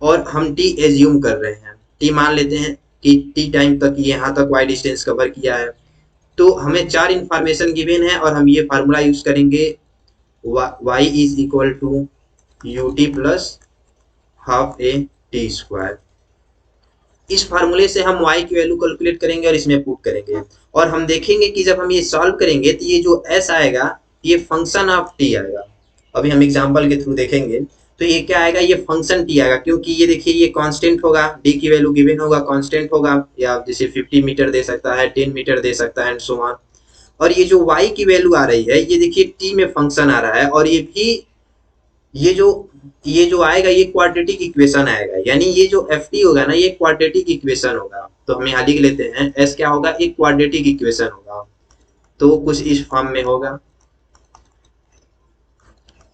और हम t एज्यूम कर रहे हैं, t मान लेते हैं कि t टाइम तक यहाँ तक y डिस्टेंस कवर किया है। तो हमें चार इंफॉर्मेशन गिवन है और हम ये फार्मूला यूज करेंगे, y is equal to U T plus half A T square. इस फार्मूले से हम y की वैल्यू कैलकुलेट करेंगे और इसमें पुट करेंगे, और हम देखेंगे कि जब हम ये सॉल्व करेंगे तो ये जो s आएगा ये फंक्शन ऑफ t आएगा। अभी हम एग्जांपल के थ्रू देखेंगे, तो ये क्या आएगा, ये फंक्शन t आएगा, क्योंकि ये देखिए ये कांस्टेंट होगा, d की वैल्यू गिवन होगा, कांस्टेंट होगा, या जैसे 50 मीटर दे सकता है, 10 मीटर दे सकता है, एंड सो ऑन। और ये जो y की वैल्यू आ रही है, ये देखिए t में फंक्शन आ रहा है, और ये भी ये जो आएगा ये क्वाड्रेटिक इक्वेशन आएगा, यानी ये जो एफ टी होगा ना ये क्वाड्रेटिक इक्वेशन होगा। तो हम यहाँ लिख लेते हैं एस क्या होगा, एक क्वाड्रेटिक इक्वेशन होगा, तो कुछ इस फॉर्म में होगा।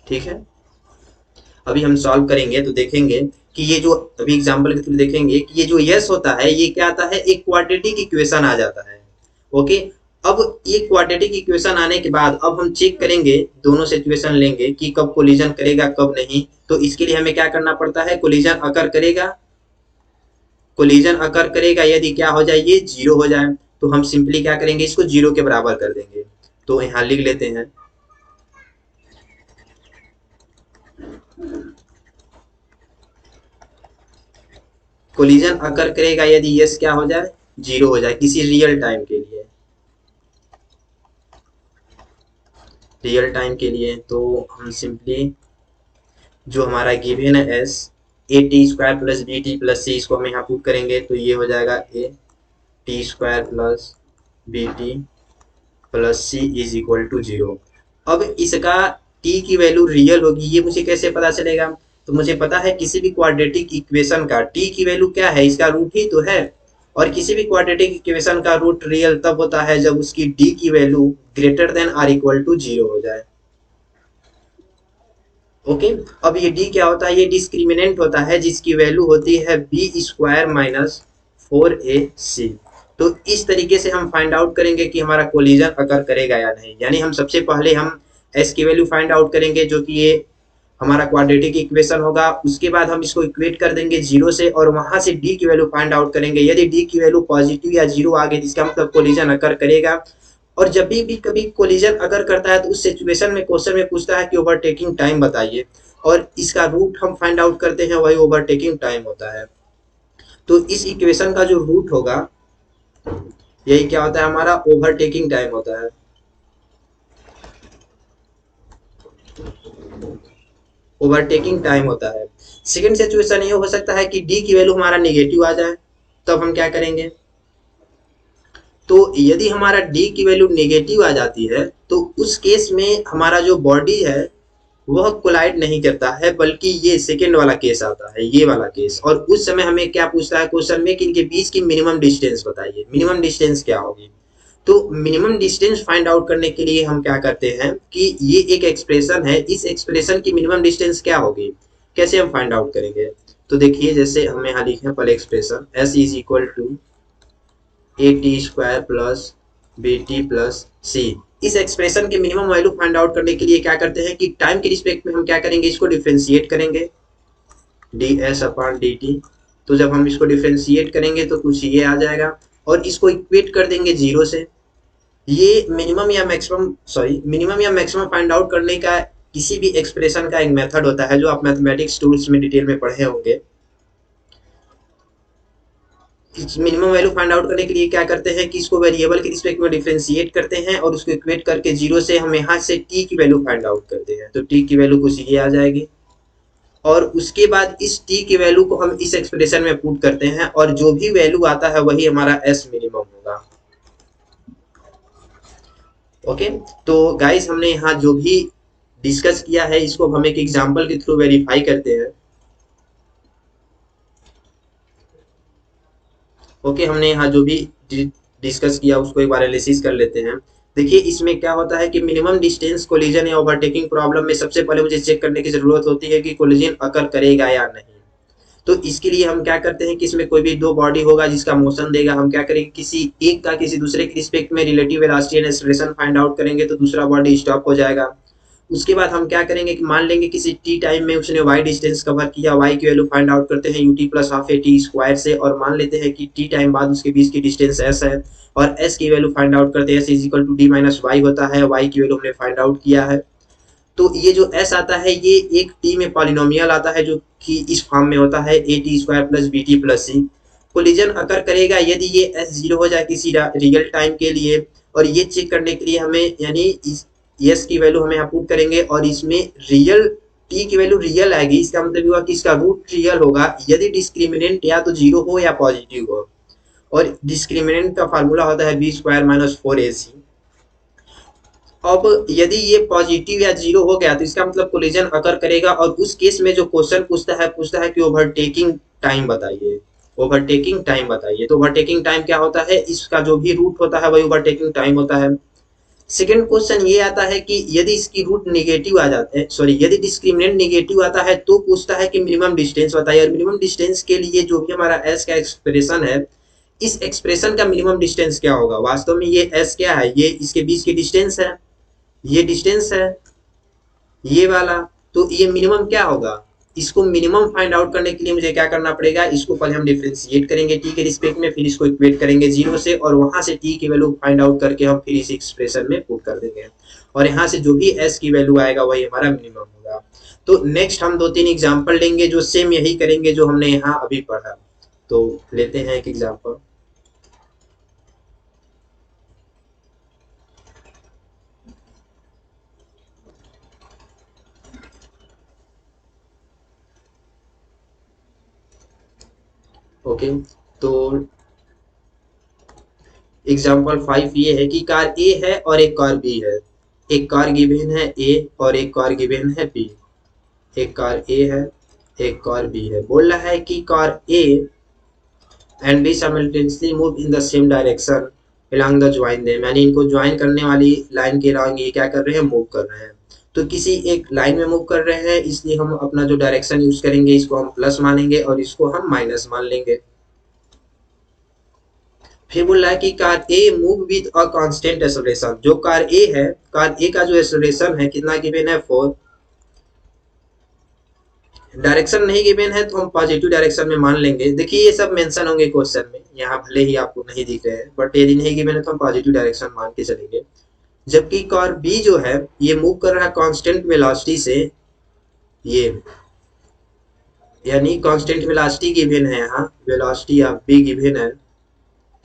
ठीक है, अभी हम सॉल्व करेंगे तो देखेंगे कि ये जो अभी एग्जांपल के थ्रू देखेंगे कि ये जो यस होता है ये क्या आता है, एक क्वाड्रेटिक इक्वेशन आ जाता है। ओके, अब ये क्वाड्रेटिक इक्वेशन आने के बाद अब हम चेक करेंगे, दोनों सिचुएशन लेंगे कि कब कोलिजन करेगा कब नहीं। तो इसके लिए हमें क्या करना पड़ता है, कोलिजन अकर करेगा, कोलिजन अकर करेगा यदि क्या हो जाए, ये जीरो हो जाए, तो हम सिंपली क्या करेंगे, इसको जीरो के बराबर कर देंगे। तो यहाँ लिख लेते हैं कोलिजन अकर करेगा यदि यस क्या हो जाए, जीरो हो जाए किसी रियल टाइम के लिए, रियल टाइम के लिए। तो हम सिंपली जो हमारा गिवन है s a T square plus B T plus c, इसको हम यहाँ पुट करेंगे, तो ये हो जाएगा a T square plus B T plus C is equal to zero. अब इसका t की वैल्यू रियल होगी, ये मुझे कैसे पता चलेगा, तो मुझे पता है किसी भी क्वाड्रेटिक इक्वेशन का t की वैल्यू क्या है, इसका रूट ही तो है, और किसी भी क्वाड्रेटिक इक्वेशन का रूट रियल तब होता है जब उसकी d की value greater than or equal to zero हो जाए। ओके, अब ये d क्या होता है, ये डिस्क्रिमिनेंट होता है जिसकी वैल्यू होती है बी स्क्वायर माइनस 4ac। तो इस तरीके से हम फाइंड आउट करेंगे कि हमारा कोलिजन अकर करेगा या नहीं। यानी हम सबसे पहले हम एस की वैल्यू फाइंड आउट करेंगे जो कि ये हमारा क्वाड्रेटिक इक्वेशन होगा। उसके बाद हम इसको इक्वेट कर देंगे जीरो से और वहां से डी की वैल्यू फाइंड आउट करेंगे। यदि डी की वैल्यू पॉजिटिव या जीरो आ गई इसका मतलब कोलिजन अकर करेगा। और जब भी कभी कोलिजन अगर करता है तो उस सिचुएशन में क्वेश्चन में पूछता है कि ओवरटेकिंग टाइम बताइए, और इसका रूट हम फाइंड आउट करते हैं, वही ओवरटेकिंग टाइम होता है। तो इस इक्वेशन का जो रूट होगा यही क्या होता है, हमारा ओवरटेकिंग टाइम होता है। ओवरटेकिंग टाइम होता है। सेकंड सिचुएशन ये हो सकता है कि डी की वैल्यू हमारा नेगेटिव आ जाए, तब हम क्या करेंगे। तो यदि हमारा डी की वैल्यू नेगेटिव आ जाती है तो उस केस में हमारा जो बॉडी है वह कोलाइड नहीं करता है, बल्कि ये सेकेंड वाला केस आता है, ये वाला केस। और उस समय हमें क्या पूछता है क्वेश्चन में कि इनके बीच की मिनिमम डिस्टेंस बताइए। मिनिमम डिस्टेंस क्या होगी। तो मिनिमम डिस्टेंस फाइंड आउट करने के लिए हम क्या करते हैं कि ये एक एक्सप्रेशन है, इस एक्सप्रेशन की मिनिमम डिस्टेंस क्या होगी, कैसे हम फाइंड आउट करेंगे। तो देखिए जैसे हमें यहाँ लिखे पहले expression s is equal to a T square plus B T plus c. इस एक्सप्रेशन के मिनिमम वैल्यू फाइंड आउट करने के लिए क्या करते हैं कि टाइम के रिस्पेक्ट में हम क्या करेंगे, इसको डिफरेंशिएट करेंगे D S upon D T. तो जब हम इसको डिफरेंशिएट करेंगे तो कुछ ये आ जाएगा और इसको इक्वेट कर देंगे जीरो से। ये मिनिमम या मैक्सिमम फाइंड आउट करने का किसी भी एक्सप्रेशन का एक मेथड होता है जो आप मैथमेटिक्स टूल्स में डिटेल में पढ़े होंगे। मिनिमम वैल्यू फाइंड आउट करने के लिए क्या करते हैं कि इसको वेरिएबल के रिस्पेक्ट में डिफरेंशिएट करते हैं और उसको इक्वेट करके जीरो से हम यहाँ से टी की वैल्यू फाइंड आउट करते हैं। तो टी की वैल्यू कुछ ये आ जाएगी और उसके बाद इस टी की वैल्यू को हम इस एक्सप्रेशन में पुट करते हैं और जो भी वैल्यू आता है वही हमारा एस मिनिमम होगा। ओके, तो गाइस हमने यहाँ जो भी डिस्कस किया है इसको हम एक एग्जांपल के थ्रू वेरीफाई करते हैं। ओके, हमने यहाँ जो भी डिस्कस किया उसको एक बार एनालिसिस कर लेते हैं। देखिए इसमें क्या होता है कि मिनिमम डिस्टेंस कोलिजन या ओवरटेकिंग प्रॉब्लम में सबसे पहले मुझे चेक करने की जरूरत होती है कि कोलिजन अकर करेगा या नहीं। तो इसके लिए हम क्या करते हैं कि इसमें कोई भी दो बॉडी होगा जिसका मोशन देगा, हम क्या करेंगे किसी एक का किसी दूसरे के रिस्पेक्ट में relative velocity and acceleration find out करेंगे तो दूसरा बॉडी स्टॉप हो जाएगा। उसके बाद हम क्या करेंगे कि मान लेंगे किसी टी टाइम में उसने वाई डिस्टेंस कवर किया, वाई की वैल्यू फाइंड आउट करते हैं UT plus half A T square से और मान लेते हैं कि टी टाइम बाद उसके बीच की डिस्टेंस एस है और एस की वैल्यू फाइंड आउट करते हैं S is equal to D minus Y होता है, वाई की वैल्यू हमने फाइंड आउट किया है। तो ये जो एस आता है ये एक टी में पॉलिनोमियल आता है जो कि इस फॉर्म में होता है a T square plus B T plus c. Collision occur करेगा यदि ये एस जीरो हो जाए किसी रियल टाइम के लिए, और ये चेक करने के लिए हमें यानी इस एस की वैल्यू हमें यहाँ पुट करेंगे और इसमें रियल टी की वैल्यू रियल आएगी। इसका मतलब हुआ कि इसका रूट रियल होगा यदि डिस्क्रिमिनेंट या तो जीरो हो या पॉजिटिव हो, और डिस्क्रिमिनेंट का फार्मूला होता है बी स्क्वायर माइनस फोर ए सी। अब यदि ये पॉजिटिव या जीरो हो गया तो इसका मतलब कोलिजन अकर करेगा और उस केस में जो क्वेश्चन पूछता है कि ओवरटेकिंग टाइम बताइए, ओवरटेकिंग टाइम बताइए। तो ओवरटेकिंग टाइम क्या होता है, इसका जो भी रूट होता है वही ओवरटेकिंग टाइम होता है। सेकंड क्वेश्चन ये आता है कि यदि इसकी रूट नेगेटिव आ जाता है, सॉरी यदि डिस्क्रिमिनेंट नेगेटिव आता है तो पूछता है कि मिनिमम डिस्टेंस बताइए। और मिनिमम डिस्टेंस के लिए जो भी हमारा एस का एक्सप्रेशन है, इस एक्सप्रेशन का मिनिमम डिस्टेंस क्या होगा। वास्तव में ये एस क्या है, ये इसके बीच की डिस्टेंस है, ये डिस्टेंस है ये वाला। तो ये मिनिमम क्या होगा, इसको मिनिमम फाइंड आउट करने के लिए मुझे क्या करना पड़ेगा, इसको पहले हम डिफरेंशिएट करेंगे टी के रिस्पेक्ट में, फिर इसको इक्वेट करेंगे जीरो से और वहां से टी की वैल्यू फाइंड आउट करके हम फिर इस एक्सप्रेशन में पुट कर देंगे और यहाँ से जो भी एस की वैल्यू आएगा वही हमारा मिनिमम होगा। तो नेक्स्ट हम दो तीन एग्जाम्पल लेंगे जो सेम यही करेंगे जो हमने यहाँ अभी पढ़ा। तो लेते हैं एक एग्जाम्पल। ओके, तो एग्जाम्पल 5 ये है कि कार ए है और एक कार बी है। एक कार गिवन है ए और एक कार गिवन है बी। एक कार ए है एक कार बी है। बोल रहा है कि car A and B simultaneously move in the same direction along the join them, यानी इनको ज्वाइन करने वाली लाइन के अलॉन्ग ये क्या कर रहे हैं, मूव कर रहे हैं। तो किसी एक लाइन में मूव कर रहे हैं इसलिए हम अपना जो डायरेक्शन यूज करेंगे इसको हम प्लस मानेंगे और इसको हम माइनस मान लेंगे। फिर बोल रहा है कि car A move with a constant acceleration. जो कार ए है, कार ए का जो एक्सेलरेशन है कितना गिवन है 4। डायरेक्शन नहीं गिवन है तो हम पॉजिटिव डायरेक्शन में मान लेंगे। देखिए ये सब मेंशन होंगे क्वेश्चन में, यहाँ भले ही आपको नहीं दिख रहे हैं, बट यदि नहीं गिवन है तो हम पॉजिटिव डायरेक्शन मान के चलेंगे। जबकि कार बी जो है ये मूव कर रहा है कांस्टेंट वेलोसिटी से, ये यानी कांस्टेंट वेलोसिटी गिवन है, यहाँ वेलोसिटी ऑफ बी गिवन है,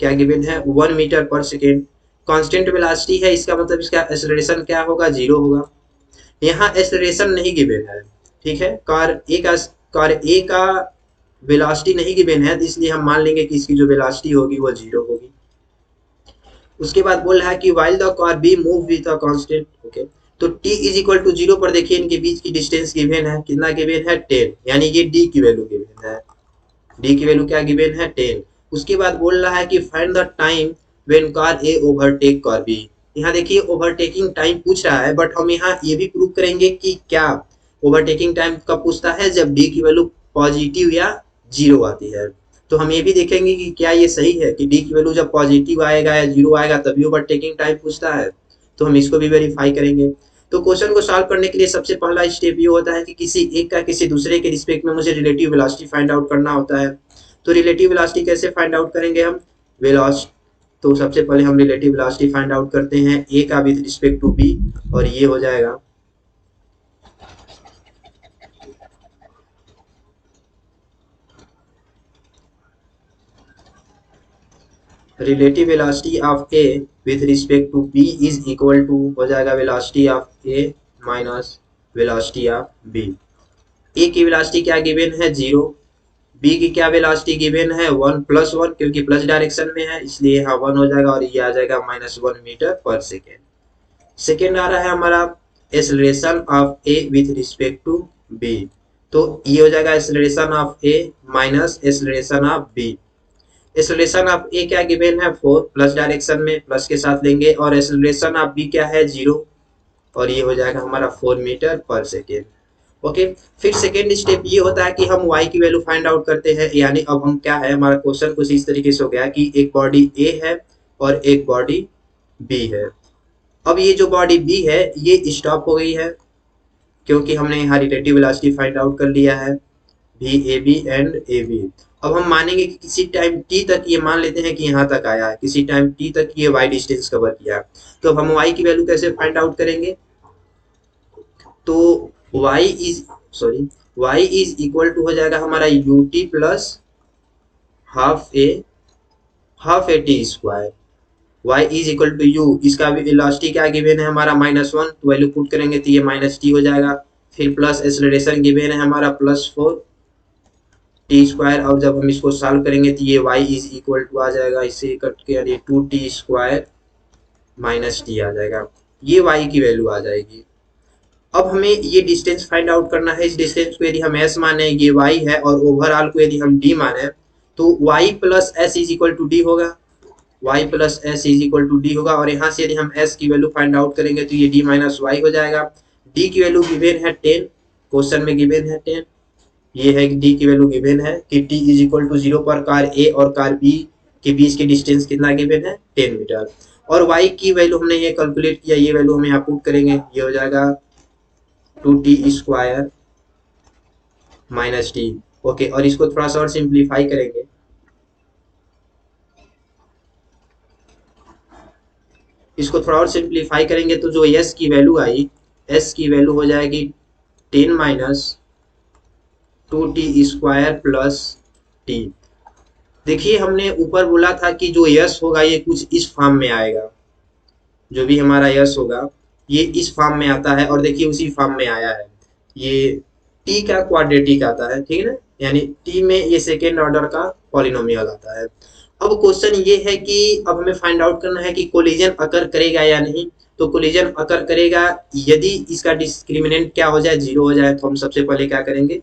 क्या गिवन है 1 मीटर पर सेकेंड। कांस्टेंट वेलोसिटी है, इसका मतलब इसका एक्सेलरेशन क्या होगा, 0 होगा। यहाँ एक्सेलरेशन नहीं गिवन है, ठीक है। कार ए का वेलोसिटी नहीं गिवन है, तो इसलिए हम मान लेंगे कि इसकी जो वेलोसिटी होगी वो 0 होगी। उसके बाद बोल रहा है कि while the car B move with a constant, okay. तो t इज इक्वल टू 0 पर देखिए इनके बीच की डिस्टेंस गिवन है, कितना गिवन है 10, यानी ये d की वैल्यू गिवन है। d की वैल्यू क्या गिवन है 10। उसके बाद बोल रहा है कि find the time when car A overtake car B. यहाँ देखिए ओवरटेकिंग टाइम पूछ रहा है, बट हम यहाँ ये भी प्रूव करेंगे कि क्या ओवरटेकिंग टाइम कब पूछता है, जब d की वैल्यू पॉजिटिव या 0 आती है। तो हम ये भी देखेंगे कि क्या ये सही है कि डी की वैल्यू जब पॉजिटिव आएगा या 0 आएगा तभी ओवरटेकिंग टाइम पूछता है। तो हम इसको भी वेरीफाई करेंगे। तो क्वेश्चन को सॉल्व करने के लिए सबसे पहला स्टेप ये होता है कि किसी एक का किसी दूसरे के रिस्पेक्ट में मुझे रिलेटिव वेलोसिटी फाइंड आउट करना होता है। तो रिलेटिव वेलोसिटी कैसे फाइंड आउट करेंगे हम, वेलोसिटी, तो सबसे पहले हम रिलेटिव वेलोसिटी फाइंड आउट करते हैं ए का विद रिस्पेक्ट टू बी, और ये हो जाएगा relative velocity of A with respect to B is equal to हो जाएगा velocity of A minus velocity of b. A की वेलोसिटी क्या गिवन है 0, बी की क्या वेलोसिटी गिवन है 1 प्लस 1, क्योंकि प्लस डायरेक्शन में है इसलिए यहाँ 1 हो जाएगा, और ये आ जाएगा -1 मीटर पर सेकेंड। सेकेंड आ रहा है हमारा acceleration of A with respect to B. तो ये हो जाएगा acceleration of A minus acceleration of b. Acceleration of a क्या गिवन है 4, प्लस डायरेक्शन में प्लस के साथ लेंगे, और एक्सेलरेशन ऑफ बी क्या है 0, और ये हो जाएगा हमारा 4 मीटर पर सेकेंड। ओके। फिर सेकेंड स्टेप ये होता है कि हम y की वैल्यू फाइंड आउट करते हैं, यानी अब हम क्या है, हमारा क्वेश्चन कुछ इस तरीके से हो गया कि एक बॉडी a है और एक बॉडी b है। अब ये जो बॉडी b है ये स्टॉप हो गई है, क्योंकि हमने यहाँ रिलेटिव वेलोसिटी फाइंड आउट कर लिया है भी A B and A B. अब हम मानेंगे कि किसी टाइम t तक ये मान लेते हैं कि यहाँ तक आया है, किसी टाइम t तक ये y डिस्टेंस कवर किया। तो अब हम y की वैल्यू कैसे फाइंड आउट करेंगे, तो y इज इक्वल टू हो जाएगा हमारा ut plus half A T square. y is equal to u, इसका वेलोसिटी क्या गिवन है हमारा -1, तो वैल्यू पुट करेंगे तो ये -t हो जाएगा। फिर प्लस एक्सेलरेशन गिवन है हमारा +4 टी स्क्वायर। अब जब हम इसको सॉल्व करेंगे तो ये y इज इक्वल टू आ जाएगा, इसे कट के यानी 2t स्क्वायर माइनस टी आ जाएगा, ये y की वैल्यू आ जाएगी। अब हमें ये डिस्टेंस फाइंड आउट करना है। इस डिस्टेंस को यदि हम s माने, ये y है, और ओवरऑल को यदि हम d माने तो y plus S is equal to D होगा, y plus S is equal to D होगा। और यहाँ से यदि हम s की वैल्यू फाइंड आउट करेंगे तो ये d माइनस वाई हो जाएगा। d की वैल्यू गिवन है 10, क्वेश्चन में गिवन है 10, ये है कि d की वैल्यू गिवन है कि t इज इक्वल टू 0 पर कार a और कार b के बीच की डिस्टेंस कितना गिवन है 10 मीटर। और y की वैल्यू हमने ये कैलकुलेट किया, ये वैल्यू हम यहाँ पुट करेंगे, ये हो जाएगा 2t square minus T. Okay, और इसको थोड़ा सा और सिंप्लीफाई करेंगे, इसको थोड़ा और सिंप्लीफाई करेंगे तो जो s की वैल्यू आई, s की वैल्यू हो जाएगी 10 minus 2t square plus T. देखिए हमने ऊपर बोला था कि जो यस होगा ये कुछ इस फॉर्म में आएगा, जो भी हमारा यस होगा ये इस फॉर्म में आता है, और देखिए उसी फॉर्म में आया है, ये टी का क्वाड्रेटिक आता है, ठीक है ना, यानी टी में ये सेकेंड ऑर्डर का पॉलिनोमियल आता है। अब क्वेश्चन ये है कि अब हमें फाइंड आउट करना है कि कोलिजन अकर करेगा या नहीं। तो कोलिजन अकर करेगा यदि इसका डिस्क्रिमिनेंट क्या हो जाए 0 हो जाए, तो हम सबसे पहले क्या करेंगे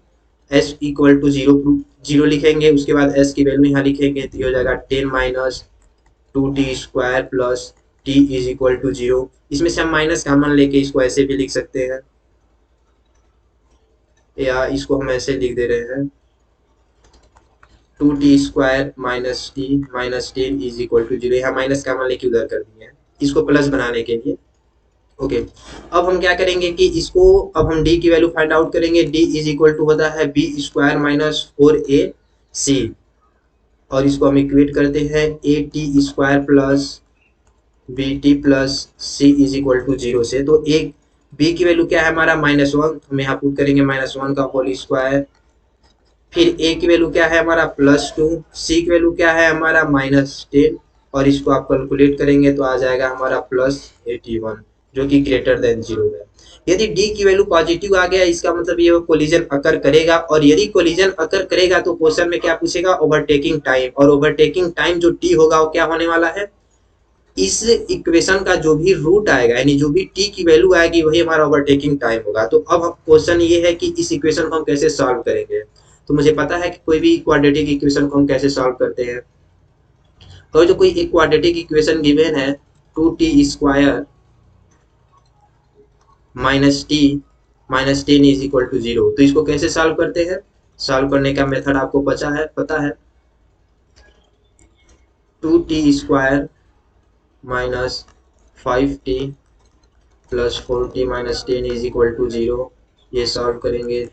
s इक्वल टू 0 लिखेंगे, उसके बाद s की वैल्यू यहाँ लिखेंगे तो ये हो जाएगा 10 minus 2t square plus t is equal to 0। इसमें से हम माइनस कॉमन लेके इसको ऐसे भी लिख सकते हैं, या इसको हम ऐसे लिख दे रहे हैं 2t² - t is equal to 0। यहाँ माइनस का मान लेके उधर कर दिए हैं इसको प्लस बनाने के लिए। ओके, अब हम क्या करेंगे कि इसको अब हम d की वैल्यू फाइंड आउट करेंगे। d इज इक्वल टू होता है b² - 4ac, और इसको हम इक्वेट करते हैं at² plus bt plus c is equal to 0 से। तो एक b की वैल्यू क्या है हमारा -1, हम यहाँ पुट करेंगे -1 का होल स्क्वायर। फिर a की वैल्यू क्या है हमारा +2, c की वैल्यू क्या है हमारा -10, और इसको आप कैलकुलेट करेंगे तो आ जाएगा हमारा +81, जो कि ग्रेटर देन 0 है। यदि d की वैल्यू पॉजिटिव आ गया इसका मतलब ये कोलिजन अकर करेगा, और यदि कोलिजन अकर करेगा तो क्वेश्चन में क्या पूछेगा, ओवरटेकिंग टाइम, और ओवरटेकिंग टाइम जो t होगा वो क्या होने वाला है, इस इक्वेशन का जो भी रूट आएगा यानी जो भी t की वैल्यू आएगी वही हमारा ओवरटेकिंग टाइम होगा। तो अब क्वेश्चन ये है कि इस इक्वेशन को हम कैसे सॉल्व करेंगे। तो मुझे पता है कि कोई भी क्वाड्रेटिक इक्वेशन को हम कैसे सॉल्व करते हैं। और जो कोई एक क्वाड्रेटिक इक्वेशन गिवन है 2t² - t - 10 is equal to 0, तो इसको कैसे सॉल्व करते हैं। सॉल्व करने का मेथड आपको पता है 2t² - 5t plus 4t - 10 is equal to 0। ये सॉल्व करेंगे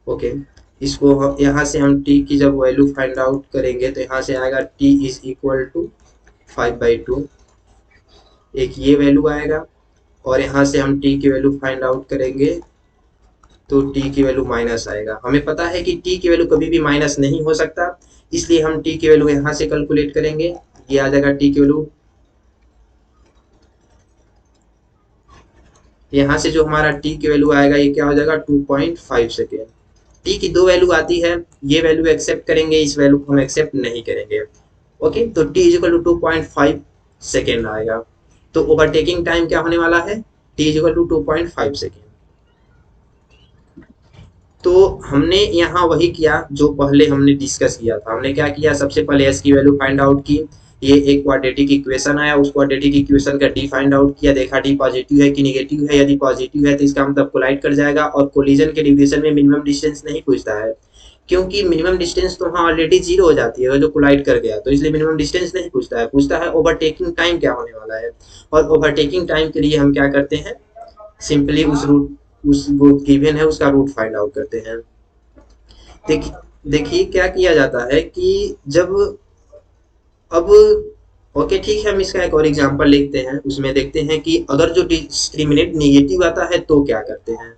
ओके। इसको यहाँ से हम t की जब वैल्यू फाइंड आउट करेंगे तो यहाँ से आएगा t इज इक्वल टू 5/2, एक ये वैल्यू आएगा, और यहाँ से हम t की वैल्यू फाइंड आउट करेंगे तो t की वैल्यू माइनस आएगा। हमें पता है कि t की वैल्यू कभी भी माइनस नहीं हो सकता, इसलिए हम t की वैल्यू यहाँ से कैलकुलेट करेंगे। ये आ जाएगा t की वैल्यू, यहाँ से जो हमारा t की वैल्यू आएगा ये क्या हो जाएगा 2.5 सेकेंड। t की दो वैल्यू आती है, ये वैल्यू एक्सेप्ट करेंगे, इस वैल्यू को हम एक्सेप्ट नहीं करेंगे। ओके, तो t is equal to 2.5 second आएगा। तो ओवरटेकिंग टाइम क्या होने वाला है, t is equal to 2.5 second. तो हमने यहाँ वही किया जो पहले हमने डिस्कस किया था। हमने क्या किया, सबसे पहले s की वैल्यू फाइंड आउट की, ये एक क्वाड्रेटिक इक्वेशन आया, उस क्वाड्रेटिक इक्वेशन का d फाइंड आउट किया, देखा d पॉजिटिव है कि नेगेटिव है। यदि पॉजिटिव है तो इसका मतलब कोलाइड कर जाएगा, और कोलिजन के डिवीजन में मिनिमम डिस्टेंस नहीं पूछता है, क्योंकि मिनिमम डिस्टेंस तो वहाँ ऑलरेडी 0 हो जाती है जो कोलाइड कर गया, तो इसलिए मिनिमम डिस्टेंस नहीं पूछता है, पूछता है ओवरटेकिंग टाइम क्या होने वाला है। और ओवरटेकिंग टाइम के लिए हम क्या करते हैं, सिंपली उस गिवन है उसका रूट फाइंड आउट करते हैं। देखिए क्या किया जाता है कि जब अब ओके ठीक है, हम इसका एक और एग्जांपल लिखते हैं, उसमें देखते हैं कि अगर जो डिस्क्रिमिनेंट नेगेटिव आता है तो क्या करते हैं।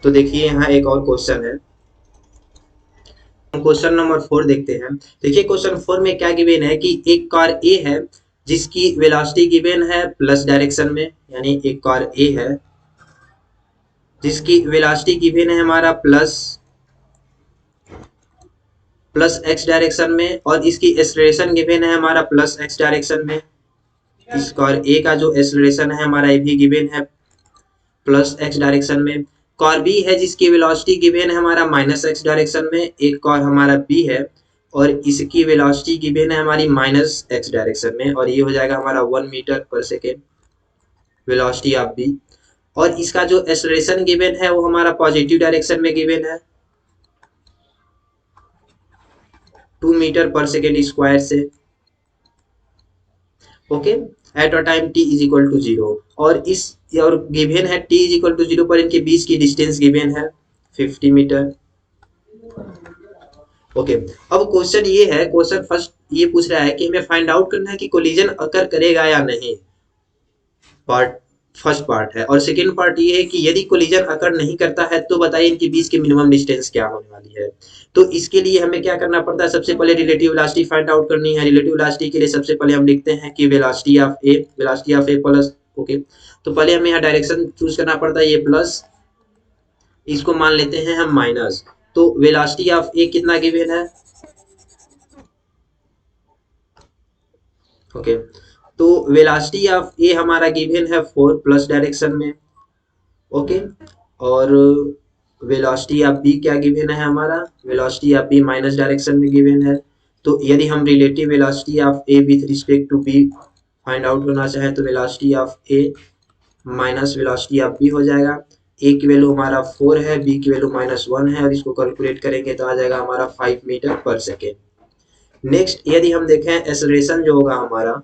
तो देखिए यहाँ एक और क्वेश्चन है, क्वेश्चन नंबर 4 देखते हैं। देखिए क्वेश्चन 4 में क्या गिवन है कि एक कार ए है जिसकी वेलोसिटी गिवन है प्लस डायरेक्शन में, यानी एक कार ए है जिसकी वेलोसिटी गिवन है हमारा प्लस एक्स डायरेक्शन में, और इसकी एक्सेलरेशन गिवन है हमारा प्लस एक्स डायरेक्शन में। इस कार ए का जो एक्सेलरेशन है हमारा ए भी गिवन है प्लस एक्स डायरेक्शन में। कार बी है जिसकी वेलोसिटी गिवन है हमारा माइनस एक्स डायरेक्शन में, एक कार हमारा बी है और इसकी वेलोसिटी गिवन है हमारी माइनस एक्स डायरेक्शन में, और ये हो जाएगा हमारा 1 मीटर पर सेकेंड वेलोसिटी ऑफ बी। और इसका जो एक्सेलरेशन गिवन है वो हमारा पॉजिटिव डायरेक्शन में गिवन है 2 मीटर पर सेकेंड स्क्वायर से। Okay, at a time t is equal to 0, और गिवन है t इज इक्वल टू 0 पर इनके बीच की डिस्टेंस गिवन है 50 मीटर। ओके, अब क्वेश्चन ये है, क्वेश्चन फर्स्ट ये पूछ रहा है कि हमें फाइंड आउट करना है कि कोलिजन अकर करेगा या नहीं, पार्ट फर्स्ट पार्ट है। और सेकेंड पार्ट ये है कि यदि कोलिजन अकर नहीं करता है तो बताइए इनके बीच की मिनिमम डिस्टेंस क्या होने वाली है। तो इसके लिए हमें क्या करना पड़ता है, सबसे पहले रिलेटिव वेलोसिटी फाइंड आउट करनी है। रिलेटिव वेलोसिटी के लिए सबसे पहले हम लिखते हैं कि velocity of A plus. Okay, तो पहले हमें यहाँ डायरेक्शन चूज करना पड़ता है, ये प्लस, इसको मान लेते हैं हम माइनस। तो वेलोसिटी ऑफ ए कितना गिवन है, ओके, तो वेलोसिटी ऑफ ए हमारा गिवन है 4 प्लस डायरेक्शन में। ओके, और वेलोसिटी ऑफ बी क्या गिवन है हमारा, velocity of B minus direction में गिवन है। तो यदि हम relative velocity of A with respect to B find out करना चाहें तो velocity of A minus velocity of B हो जाएगा। ए की वैल्यू हमारा 4 है, बी की वैल्यू -1 है, और इसको कैलकुलेट करेंगे तो आ जाएगा हमारा 5 मीटर पर सेकेंड। नेक्स्ट यदि हम देखें एक्सेलरेशन जो होगा हमारा,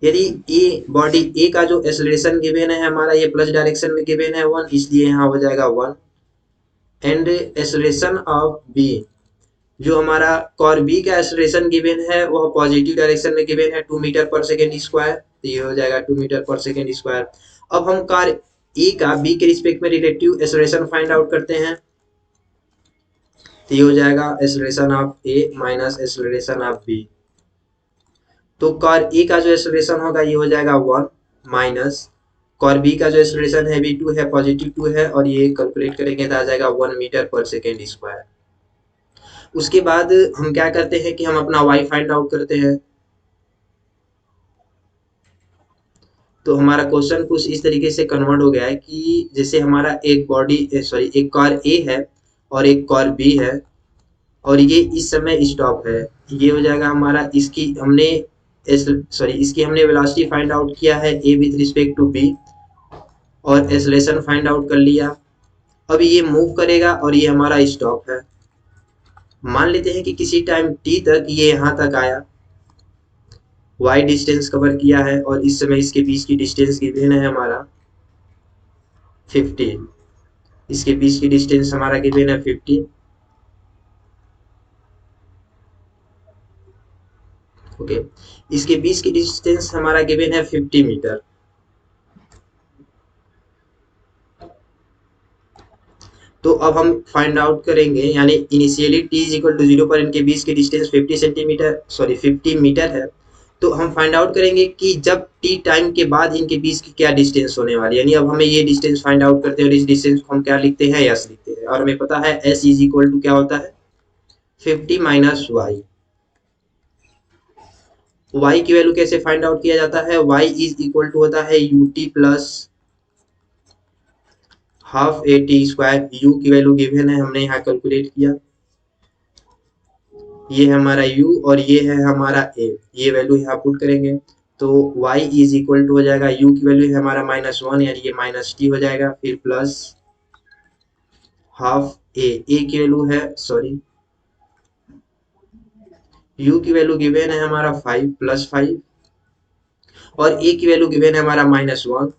यदि ए बॉडी ए का जो एक्सेलरेशन गिवन है हमारा, ये प्लस डायरेक्शन में गिवन है 1, इसलिए यहाँ हो जाएगा 1। एंड एक्सेलरेशन ऑफ बी, जो हमारा कॉर बी का एक्सेलरेशन गिवन है वह पॉजिटिव डायरेक्शन में गिवन है 2 मीटर पर सेकेंड स्क्वायर, तो ये हो जाएगा 2 मीटर पर सेकेंड स्क्वायर। अब हम कार ए का बी के रिस्पेक्ट में रिलेटिव एक्सेलरेशन फाइंड आउट करते हैं, तो ये हो जाएगा acceleration of A minus acceleration of B. तो कॉर ए का जो एक्सेलरेशन होगा ये हो जाएगा 1 माइनस कॉर बी का जो एक्सेलरेशन है v2 है, पॉजिटिव 2 है, और ये कैलकुलेट करेंगे तो आ जाएगा 1 मीटर पर सेकेंड स्क्वायर। उसके बाद हम क्या करते हैं कि हम अपना y फाइंड आउट करते हैं। तो हमारा क्वेश्चन कुछ इस तरीके से कन्वर्ट हो गया है कि जैसे हमारा एक बॉडी सॉरी एक कार ए है और एक कार बी है, और ये इस समय स्टॉप है। ये हो जाएगा हमारा, इसकी हमने इसकी हमने वेलोसिटी फाइंड आउट किया है ए विथ रिस्पेक्ट टू बी, और एक्सेलरेशन फाइंड आउट कर लिया। अब ये मूव करेगा और ये हमारा स्टॉप है। मान लेते हैं कि किसी टाइम टी तक ये यहाँ तक आया, y डिस्टेंस कवर किया है, और इस समय इसके बीच की डिस्टेंस गिवन है हमारा 50। इसके बीच की डिस्टेंस हमारा गिवन है 50। ओके, इसके बीच की डिस्टेंस हमारा गिवन है 50 मीटर। तो अब हम फाइंड आउट करेंगे, यानी initially t is equal to 0 पर इनके बीच की डिस्टेंस 50 मीटर है। तो हम फाइंड आउट करेंगे कि जब t टाइम के बाद इनके बीच की क्या डिस्टेंस होने वाली है, यानी अब हमें ये डिस्टेंस फाइंड आउट करते हैं, और इस डिस्टेंस को हम क्या लिखते हैं, s लिखते हैं, और हमें पता है s इज इक्वल टू क्या होता है 50 माइनस वाई। y की वैल्यू कैसे फाइंड आउट किया जाता है, y इज इक्वल टू होता है ut plus half A T square. You की वैल्यू गिवन है, हमने यहाँ कैलकुलेट किया, ये है हमारा u और ये है हमारा a, ये वैल्यू यहाँ पुट करेंगे तो y इज इक्वल टू हो जाएगा, u की वैल्यू है हमारा -1, यानी ये -t हो जाएगा, फिर प्लस हाफ a की वैल्यू है u की वैल्यू गिवन है हमारा 5 प्लस 5, और a की वैल्यू गिवन है हमारा -1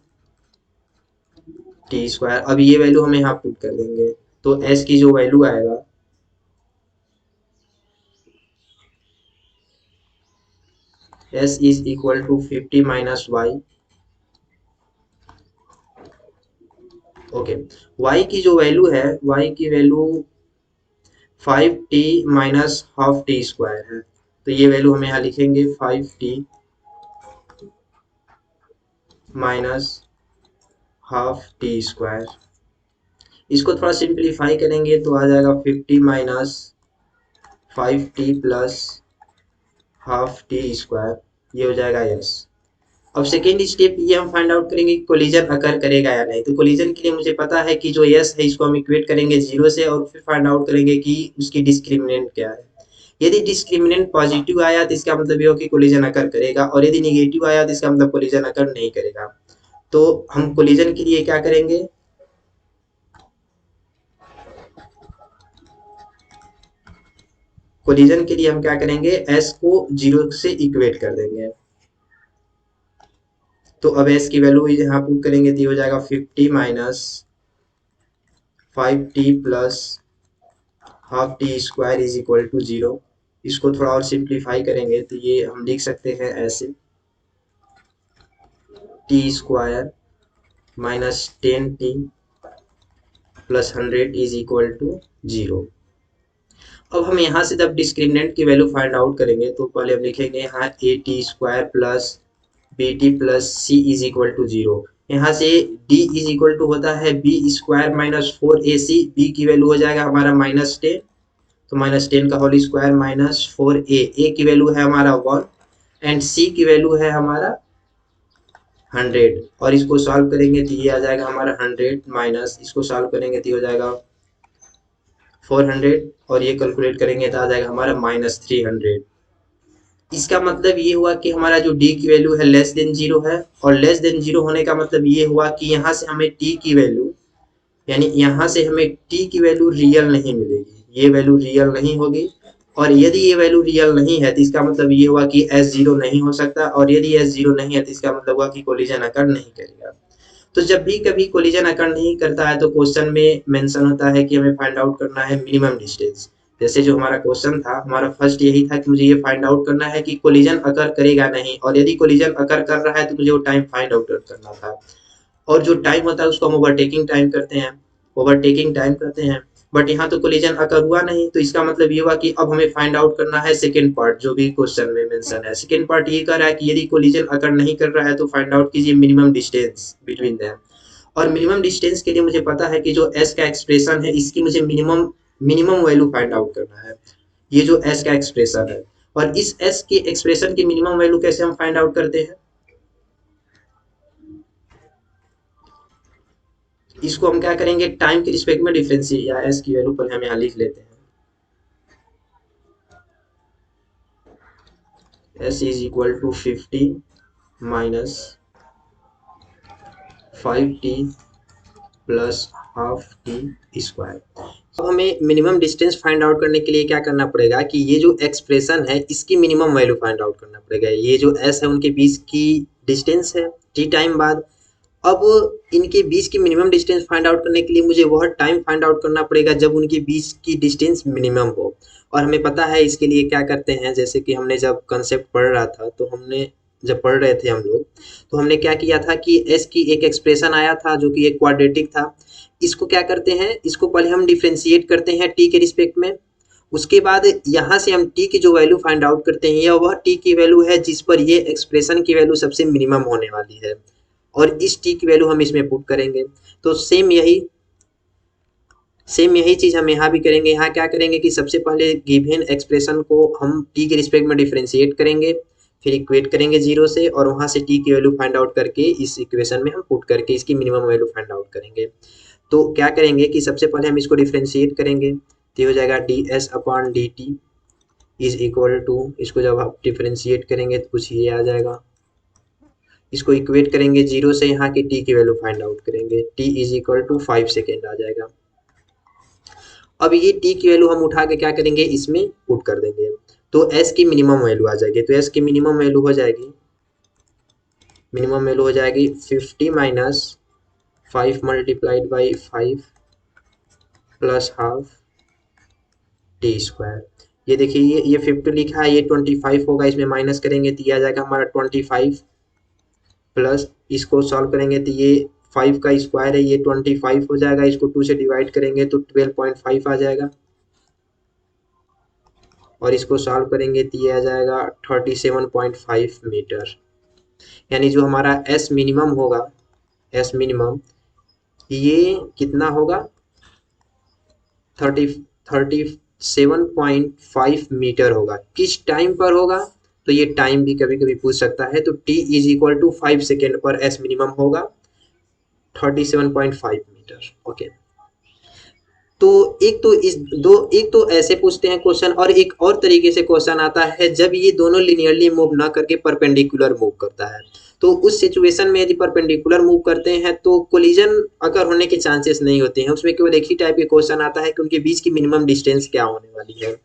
टी स्क्वायर। अब ये वैल्यू हमें यहाँ पुट कर देंगे, तो s की जो वैल्यू आएगा s is equal to 50 minus Y. Okay, y की जो वैल्यू है, y की value 5t minus half T square है, तो ये वैल्यू हम यहाँ लिखेंगे 5t minus half T square. इसको थोड़ा सिंप्लीफाई करेंगे तो आ जाएगा 50 minus 5t plus half T square, ये हो जाएगा s। अब सेकेंड स्टेप ये हम फाइंड आउट करेंगे कि कोलिजन अकर करेगा या नहीं। तो कोलिजन के लिए मुझे पता है कि जो s है इसको हम इक्वेट करेंगे 0 से, और फिर फाइंड आउट करेंगे कि उसकी डिस्क्रिमिनेंट क्या है। यदि डिस्क्रिमिनेंट पॉजिटिव आया तो इसका मतलब ये हो कि कोलिजन अकर करेगा, और यदि निगेटिव आया तो इसका मतलब कोलिजन अकर नहीं करेगा। तो हम कोलिजन के लिए क्या करेंगे, कोलिजन के लिए हम क्या करेंगे, s को 0 से इक्वेट कर देंगे। तो अब s की वैल्यू यहाँ पुट करेंगे तो ये हो जाएगा 50 minus 5t plus half T square is equal to 0। इसको थोड़ा और सिंप्लीफाई करेंगे तो ये हम लिख सकते हैं ऐसे, T square minus 10t plus 100 is equal to 0। अब हम यहाँ से जब डिस्क्रिमिनेंट की वैल्यू फाइंड आउट करेंगे तो पहले हम लिखेंगे यहाँ A T square plus B T plus C is equal to 0। यहाँ से d इज इक्वल टू होता है B square minus 4ac, B की वैल्यू हो जाएगा हमारा -10, तो -10 का whole square minus 4a, a की वैल्यू है हमारा 1, एंड c की वैल्यू है हमारा 100 और इसको सॉल्व करेंगे तो ये आ जाएगा हमारा 100 माइनस इसको सॉल्व करेंगे तो ये हो जाएगा 400 और ये कैलकुलेट करेंगे तो आ जाएगा हमारा -300। इसका मतलब ये हुआ कि हमारा जो डी की वैल्यू है लेस देन जीरो है, और लेस देन जीरो होने का मतलब ये हुआ कि यहाँ से हमें टी की वैल्यू, यानी यहाँ से हमें टी की वैल्यू रियल नहीं मिलेगी, ये वैल्यू रियल नहीं होगी। और यदि ये वैल्यू रियल नहीं है तो इसका मतलब ये हुआ कि एस जीरो नहीं हो सकता, और यदि एस जीरो नहीं है तो इसका मतलब हुआ कि कोलिजन अकर नहीं करेगा। तो जब भी कभी कोलिजन अकर नहीं करता है तो क्वेश्चन में मेंशन होता है कि हमें फाइंड आउट करना है मिनिमम डिस्टेंस। जैसे जो हमारा क्वेश्चन था, हमारा फर्स्ट यही था कि मुझे ये फाइंड आउट करना है कि कोलिजन अकर करेगा नहीं, और यदि कोलिजन अकर कर रहा है तो मुझे वो टाइम फाइंड आउट करना था। और जो टाइम होता है उसको हम ओवरटेकिंग टाइम करते हैं, ओवरटेकिंग टाइम करते हैं। बट यहाँ तो कोलिजन अकर हुआ नहीं, तो इसका मतलब ये हुआ कि अब हमें फाइंड आउट करना है सेकंड पार्ट जो भी क्वेश्चन में मेंशन है। सेकंड पार्ट ये कर रहा है कि यदि कोलिजन अकर नहीं कर रहा है तो फाइंड आउट कीजिए मिनिमम डिस्टेंस बिटवीन देम। और मिनिमम डिस्टेंस के लिए मुझे पता है कि जो एस का एक्सप्रेशन है इसकी मुझे minimum minimum value find out करना है, ये जो एस का एक्सप्रेशन है। और इस एस के एक्सप्रेशन की मिनिमम वैल्यू कैसे हम फाइंड आउट करते हैं, इसको हम क्या करेंगे, टाइम के रिस्पेक्ट में डिफरेंशिएट, या एस की वैल्यू पर हम यहाँ लिख लेते हैं S is equal to 50 minus 5t plus half T square. अब हमें मिनिमम डिस्टेंस फाइंड आउट करने के लिए क्या करना पड़ेगा कि ये जो एक्सप्रेशन है इसकी मिनिमम वैल्यू फाइंड आउट करना पड़ेगा। ये जो एस है उनके बीच की डिस्टेंस है टी टाइम बाद। अब इनके बीच की मिनिमम डिस्टेंस फाइंड आउट करने के लिए मुझे वह टाइम फाइंड आउट करना पड़ेगा जब उनके बीच की डिस्टेंस मिनिमम हो। और हमें पता है इसके लिए क्या करते हैं, जैसे कि हमने जब कंसेप्ट पढ़ रहा था तो हमने जब पढ़ रहे थे हम लोग, तो हमने क्या किया था कि एस की एक एक्सप्रेशन आया था जो कि एक क्वाड्रेटिक था। इसको क्या करते हैं, इसको पहले हम डिफ्रेंशिएट करते हैं टी के रिस्पेक्ट में। उसके बाद यहाँ से हम टी की जो वैल्यू फाइंड आउट करते हैं, यह वह टी की वैल्यू है जिस पर ये एक्सप्रेशन की वैल्यू सबसे मिनिमम होने वाली है, और इस टी की वैल्यू हम इसमें पुट करेंगे। तो सेम यही चीज हम यहाँ भी करेंगे। यहाँ क्या करेंगे कि सबसे पहले गिवन एक्सप्रेशन को हम टी के रिस्पेक्ट में डिफरेंशिएट करेंगे, फिर इक्वेट करेंगे जीरो से, और वहां से टी की वैल्यू फाइंड आउट करके इस इक्वेशन में हम पुट करके इसकी मिनिमम वैल्यू फाइंड आउट करेंगे। तो क्या करेंगे कि सबसे पहले हम इसको डिफरेंशिएट करेंगे, तो हो जाएगा D S upon D T is equal to, इसको जब आप डिफरेंशिएट करेंगे तो कुछ ये आ जाएगा। इसको इक्वेट करेंगे जीरो से, यहाँ की टी की वैल्यू फाइंड आउट करेंगे, t is equal to 5 second आ जाएगा। अब ये टी की वैल्यू हम उठा के क्या करेंगे, इसमें पुट कर देंगे, तो एस की मिनिमम वैल्यू आ जाएगी। तो एस की मिनिमम वैल्यू हो जाएगी, 50 minus 5 multiplied by 5 plus half T square. ये देखिए ये 50 लिखा है, ये 25 होगा, इसमें माइनस करेंगे तो ये आ जाएगा हमारा 25 प्लस, इसको सॉल्व करेंगे तो ये 5 का स्क्वायर है, ये 25 हो जाएगा, इसको 2 से डिवाइड करेंगे तो 12.5 आ जाएगा, और इसको सॉल्व करेंगे तो ये आ जाएगा 37.5 मीटर। यानी जो हमारा एस मिनिमम होगा, एस मिनिमम ये कितना होगा, 37.5 मीटर होगा। किस टाइम पर होगा, तो ये टाइम भी कभी कभी पूछ सकता है। तो t is equal to 5 second पर एस मिनिमम होगा 37.5 मीटर। ओके, तो एक तो ऐसे पूछते हैं क्वेश्चन, और एक और तरीके से क्वेश्चन आता है जब ये दोनों लिनियरली मूव ना करके परपेंडिकुलर मूव करता है। तो उस सिचुएशन में यदि परपेंडिकुलर मूव करते हैं तो कोलिजन अगर होने के चांसेस नहीं होते हैं, उसमें केवल एक ही टाइप के क्वेश्चन आता है कि उनके बीच की मिनिमम डिस्टेंस क्या होने वाली है।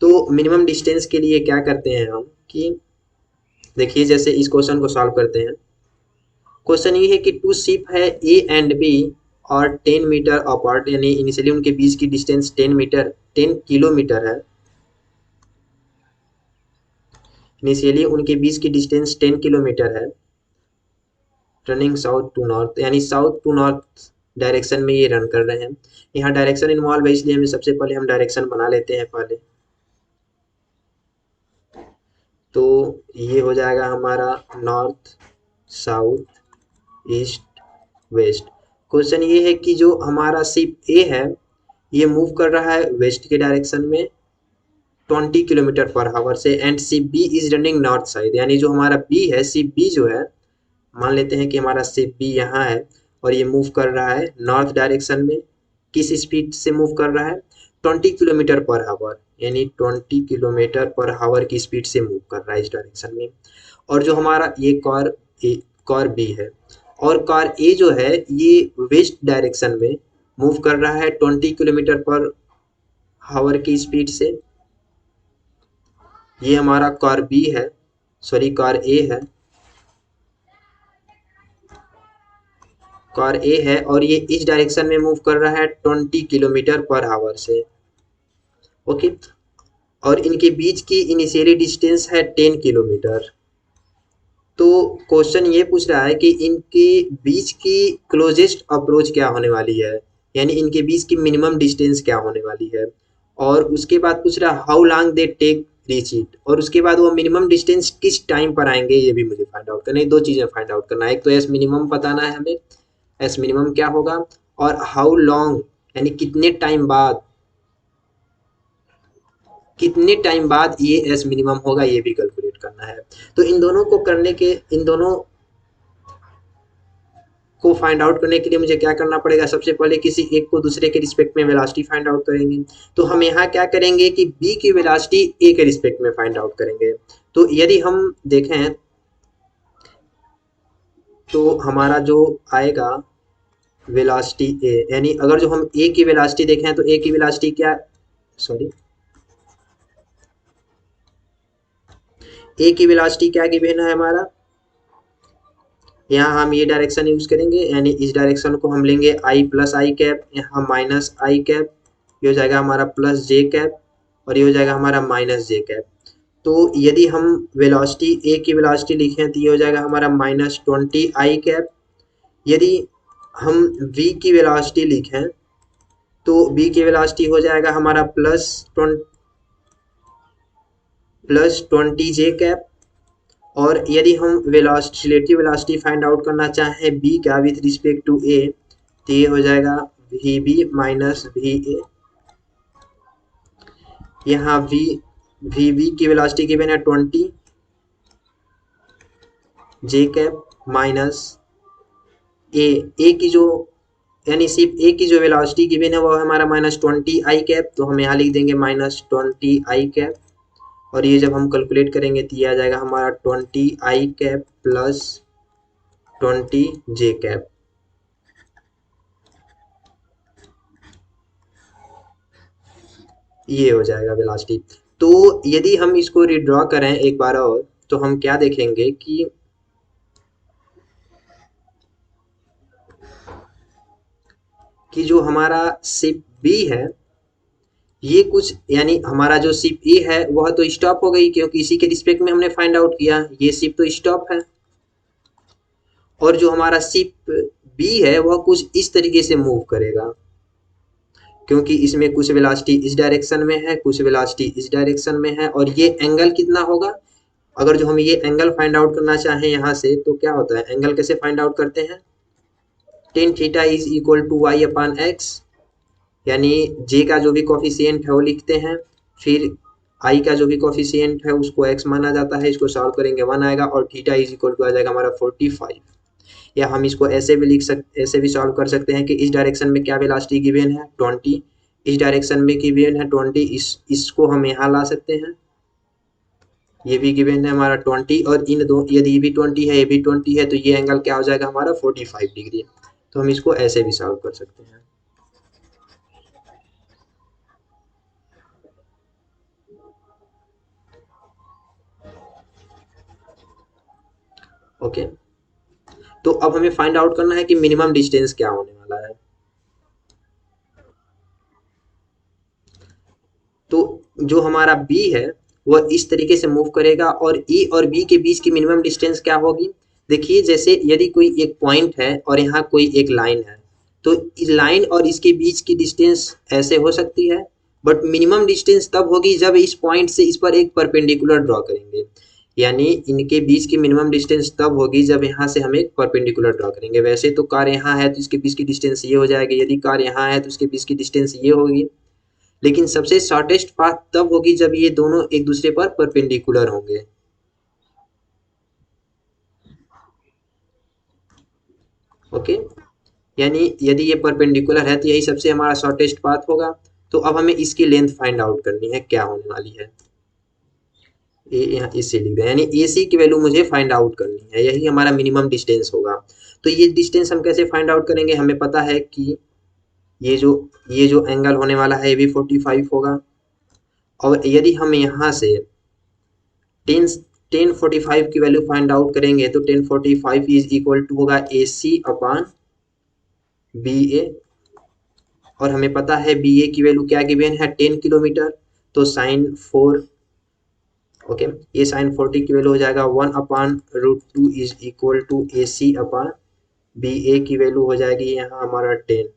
तो मिनिमम डिस्टेंस के लिए क्या करते हैं हम कि देखिए, जैसे इस क्वेश्चन को सॉल्व करते हैं। क्वेश्चन ये है कि टू शिप है ए एंड बी और 10 मीटर अपार्ट, यानी इनिशियली उनके बीच की डिस्टेंस 10 किलोमीटर है। इनिशियली उनके बीच की डिस्टेंस 10 किलोमीटर है। रनिंग साउथ टू नॉर्थ, यानी साउथ टू नॉर्थ डायरेक्शन में ये रन कर रहे हैं। यहाँ डायरेक्शन इन्वॉल्व है, इसलिए हमें सबसे पहले हम डायरेक्शन बना लेते हैं पहले। तो ये हो जाएगा हमारा north south east west. Question ये है कि जो हमारा शिप ए है ये मूव कर रहा है वेस्ट के डायरेक्शन में 20 किलोमीटर पर आवर से, and ship B is running north side, यानी जो हमारा बी है, शिप बी जो है मान लेते हैं कि हमारा शेप बी यहाँ है और ये मूव कर रहा है नॉर्थ डायरेक्शन में। किस स्पीड से मूव कर रहा है? 20 किलोमीटर पर आवर, यानी 20 किलोमीटर पर आवर की स्पीड से मूव कर रहा है इस डायरेक्शन में। और जो हमारा ये कार बी है, और कार ए जो है ये वेस्ट डायरेक्शन में मूव कर रहा है 20 किलोमीटर पर आवर की स्पीड से। ये हमारा कार बी है, सॉरी कार ए है, कार ए है और ये इस डायरेक्शन में मूव कर रहा है 20 किलोमीटर पर आवर से। ओके, और इनके बीच की इनिशियली डिस्टेंस है 10 किलोमीटर। तो क्वेश्चन ये पूछ रहा है कि इनके बीच की क्लोजेस्ट अप्रोच क्या होने वाली है, यानी इनके बीच की मिनिमम डिस्टेंस क्या होने वाली है। और उसके बाद पूछ रहा है how long they take reach it, और उसके बाद वो मिनिमम डिस्टेंस किस टाइम पर आएंगे ये भी मुझे फाइंड आउट करना है। दो चीज़ें फाइंड आउट करना है, एक तो एस मिनिमम बताना है हमें, एस मिनिमम क्या होगा, और हाउ लॉन्ग यानी कितने टाइम बाद ये एस मिनिमम होगा ये भी कैलकुलेट करना है। तो इन दोनों को करने के, इन दोनों को फाइंड आउट करने के लिए मुझे क्या करना पड़ेगा? सबसे पहले किसी एक को दूसरे के रिस्पेक्ट में वेलोसिटी फाइंड आउट करेंगे। तो हम यहाँ क्या करेंगे कि बी की वेलोसिटी ए के रिस्पेक्ट में फाइंड आउट करेंगे। तो यदि हम देखें तो हमारा जो आएगा वेलोसिटी ए, यानी अगर जो हम ए की वेलोसिटी देखें तो ए की वेलोसिटी क्या, सॉरी ए की वेलोसिटी क्या गिवन है हमारा, यहाँ हम ये डायरेक्शन यूज करेंगे, यानी इस डायरेक्शन को हम लेंगे आई प्लस आई कैप, यहाँ माइनस आई कैप, ये हो जाएगा हमारा प्लस जे कैप, और ये हो जाएगा हमारा माइनस जे कैप। तो यदि हम वेलोसिटी ए की वेलोसिटी लिखें तो ये हो जाएगा हमारा -20 आई कैप। यदि हम v की वेलोसिटी लिखें तो v की वेलोसिटी हो जाएगा हमारा +20 जे कैप। और यदि हम velocity relative velocity find out करना चाहें b का विथ रिस्पेक्ट टू a, तो ये हो जाएगा vb माइनस va। यहाँ vb की वेलोसिटी गिवन है 20 जे कैप माइनस ए की जो, यानी सिर्फ ए की जो वेलोसिटी गिवन है वो है हमारा -20 आई कैप, तो हम यहाँ लिख देंगे -20 आई कैप। और ये जब हम कैलकुलेट करेंगे तो ये आ जाएगा हमारा 20 आई कैप प्लस 20 जे कैप। ये हो जाएगा वेलोसिटी। तो यदि हम इसको रिड्रॉ करें एक बार और, तो हम क्या देखेंगे कि जो हमारा शिप बी है ये कुछ, यानी हमारा जो शिप ए है वह तो स्टॉप हो गई क्योंकि इसी के रिस्पेक्ट में हमने फाइंड आउट किया, ये शिप तो स्टॉप है। और जो हमारा शिप बी है वह कुछ इस तरीके से मूव करेगा, क्योंकि इसमें कुछ वेलोसिटी इस डायरेक्शन में है, कुछ वेलोसिटी इस डायरेक्शन में है। और ये एंगल कितना होगा, अगर जो हम ये एंगल फाइंड आउट करना चाहें यहाँ से तो क्या होता है, एंगल कैसे फाइंड आउट करते हैं, tan theta is equal to y upon x, यानी जे का जो भी कॉफिशिएंट है वो लिखते हैं, फिर आई का जो भी कॉफिशिएंट है उसको एक्स माना जाता है, इसको सॉल्व करेंगे 1 आएगा, और थीटा इज इक्वल टू आ जाएगा हमारा 45। या हम इसको ऐसे भी ऐसे भी सॉल्व कर सकते हैं कि इस डायरेक्शन में क्या वेलोसिटी गिवन है 20, इस डायरेक्शन में गिवन है 20, इसको हम यहाँ ला सकते हैं, ये भी गिवन है हमारा 20, और इन दो यदि ये भी 20 है ये भी 20 है तो ये एंगल क्या हो जाएगा हमारा 45 डिग्री। तो हम इसको ऐसे भी सॉल्व कर सकते हैं। ओके, तो अब हमें फाइंड आउट करना है कि मिनिमम डिस्टेंस क्या होने वाला है। तो जो हमारा बी है वह इस तरीके से मूव करेगा, और ई और बी के बीच की मिनिमम डिस्टेंस क्या होगी, देखिए जैसे यदि कोई एक पॉइंट है और यहाँ कोई एक लाइन है, तो इस लाइन और इसके बीच की डिस्टेंस ऐसे हो सकती है, बट मिनिमम डिस्टेंस तब होगी जब इस पॉइंट से इस पर एक परपेंडिकुलर ड्रॉ करेंगे, यानी इनके बीच की मिनिमम डिस्टेंस तब होगी जब यहाँ से हम एक परपेंडिकुलर ड्रॉ करेंगे। वैसे तो कार यहाँ है तो इसके बीच की डिस्टेंस ये हो जाएगी, यदि कार यहाँ है तो इसके बीच की डिस्टेंस ये होगी, लेकिन सबसे शॉर्टेस्ट पाथ तब होगी जब ये दोनों एक दूसरे पर परपेंडिकुलर होंगे। ओके, यानी यदि ये परपेंडिकुलर है तो यही सबसे हमारा शॉर्टेस्ट पाथ होगा। तो अब हमें इसकी लेंथ फाइंड आउट करनी है, क्या होने वाली है। ए यहाँ इससे लिख दें, यानी ए सी की वैल्यू मुझे फाइंड आउट करनी है, यही हमारा मिनिमम डिस्टेंस होगा। तो ये डिस्टेंस हम कैसे फाइंड आउट करेंगे, हमें पता है कि ये जो ये जो एंगल होने वाला है ये भी 45 होगा। और यदि हम यहाँ से 1045 की वैल्यू फाइंड आउट करेंगे तो 1045 इज इक्वल टू होगा ए सी अपॉन बी ए। और हमें पता है बी ए की वैल्यू क्या गिवन है, 10 किलोमीटर। तो साइन 4, ओके, ये साइन 40 की वैल्यू हो जाएगा 1/√2 is equal to a c upon b a की वैल्यू हो जाएगी यहाँ हमारा 10।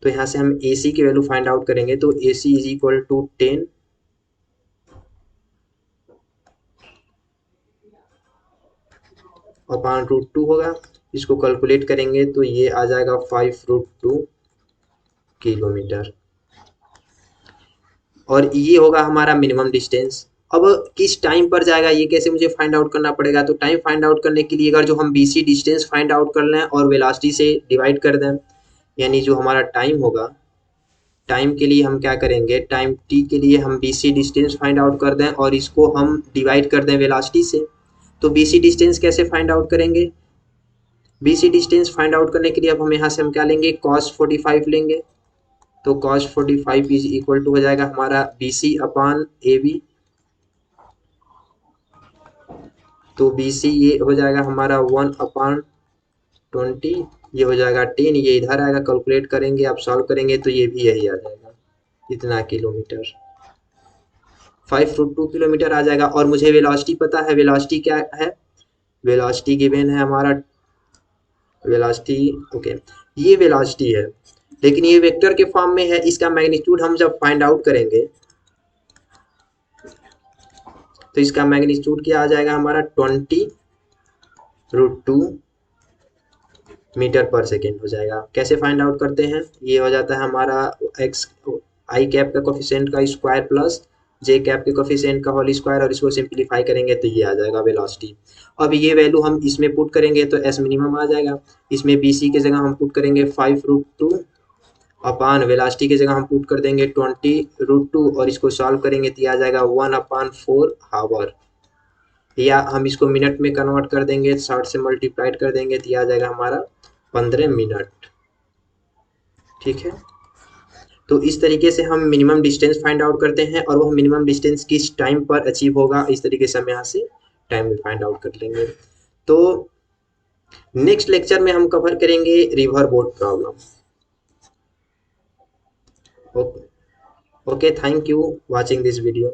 तो यहाँ से हम ए सी की वैल्यू फाइंड आउट करेंगे तो ए सी इज इक्वल टू 10/√2 होगा। इसको कैलकुलेट करेंगे तो ये आ जाएगा 5√2 किलोमीटर। और ये होगा हमारा मिनिमम डिस्टेंस। अब किस टाइम पर जाएगा ये कैसे मुझे फाइंड आउट करना पड़ेगा, तो टाइम फाइंड आउट करने के लिए अगर जो हम बीसी डिस्टेंस फाइंड आउट कर लें और वेलोसिटी से डिवाइड कर दें, यानी जो हमारा टाइम होगा, टाइम के लिए हम क्या करेंगे, टाइम टी के लिए हम बीसी डिस्टेंस फाइंड आउट कर दें और इसको हम डिवाइड कर दें वेलोसिटी से। तो बीसी डिस्टेंस कैसे फाइंड आउट करेंगे, बीसी डिस्टेंस फाइंड आउट करने के लिए अब हम यहाँ से हम क्या लेंगे, cos 45 लेंगे। तो cos 45 इज इक्वल टू हो जाएगा हमारा B C upon A B. तो बी सी ये हो जाएगा हमारा 1/20, ये हो जाएगा 10, ये इधर आएगा, कैलकुलेट करेंगे आप सॉल्व करेंगे तो ये भी यही आ जाएगा, इतना किलोमीटर, 5√2 किलोमीटर आ जाएगा। और मुझे वेलोसिटी पता है, वेलोसिटी क्या है, वेलोसिटी गिवन है हमारा, वेलोसिटी, ओके, ये वेलोसिटी है लेकिन ये वेक्टर के फॉर्म में है। इसका मैग्नीट्यूड हम जब फाइंड आउट करेंगे तो इसका मैग्नीट्यूड क्या आ जाएगा हमारा 20√2 मीटर पर सेकेंड हो जाएगा। कैसे फाइंड आउट करते हैं, ये हो जाता है हमारा एक्स आई कैप का कोफिशिएंट का स्क्वायर प्लस जे कैप के कोफिशिएंट का होल स्क्वायर, और इसको सिंप्लीफाई करेंगे तो ये आ जाएगा वेलोसिटी। अब ये वैल्यू हम इसमें पुट करेंगे तो एस मिनिमम आ जाएगा। इसमें बी सी की जगह हम पुट करेंगे 5√2 अपान वेलोसिटी की जगह हम पुट कर देंगे 20√2 और इसको सॉल्व करेंगे तो ये आ जाएगा 1/4 हावर, या हम इसको मिनट में कन्वर्ट कर देंगे, 60 से मल्टीप्लाइड कर देंगे तो ये आ जाएगा हमारा 15 मिनट। ठीक है, तो इस तरीके से हम मिनिमम डिस्टेंस फाइंड आउट करते हैं और वह मिनिमम डिस्टेंस किस टाइम पर अचीव होगा, इस तरीके से हम यहाँ से टाइम भी फाइंड आउट कर लेंगे। तो नेक्स्ट लेक्चर में हम कवर करेंगे river boat problem. Okay, thank you watching this video.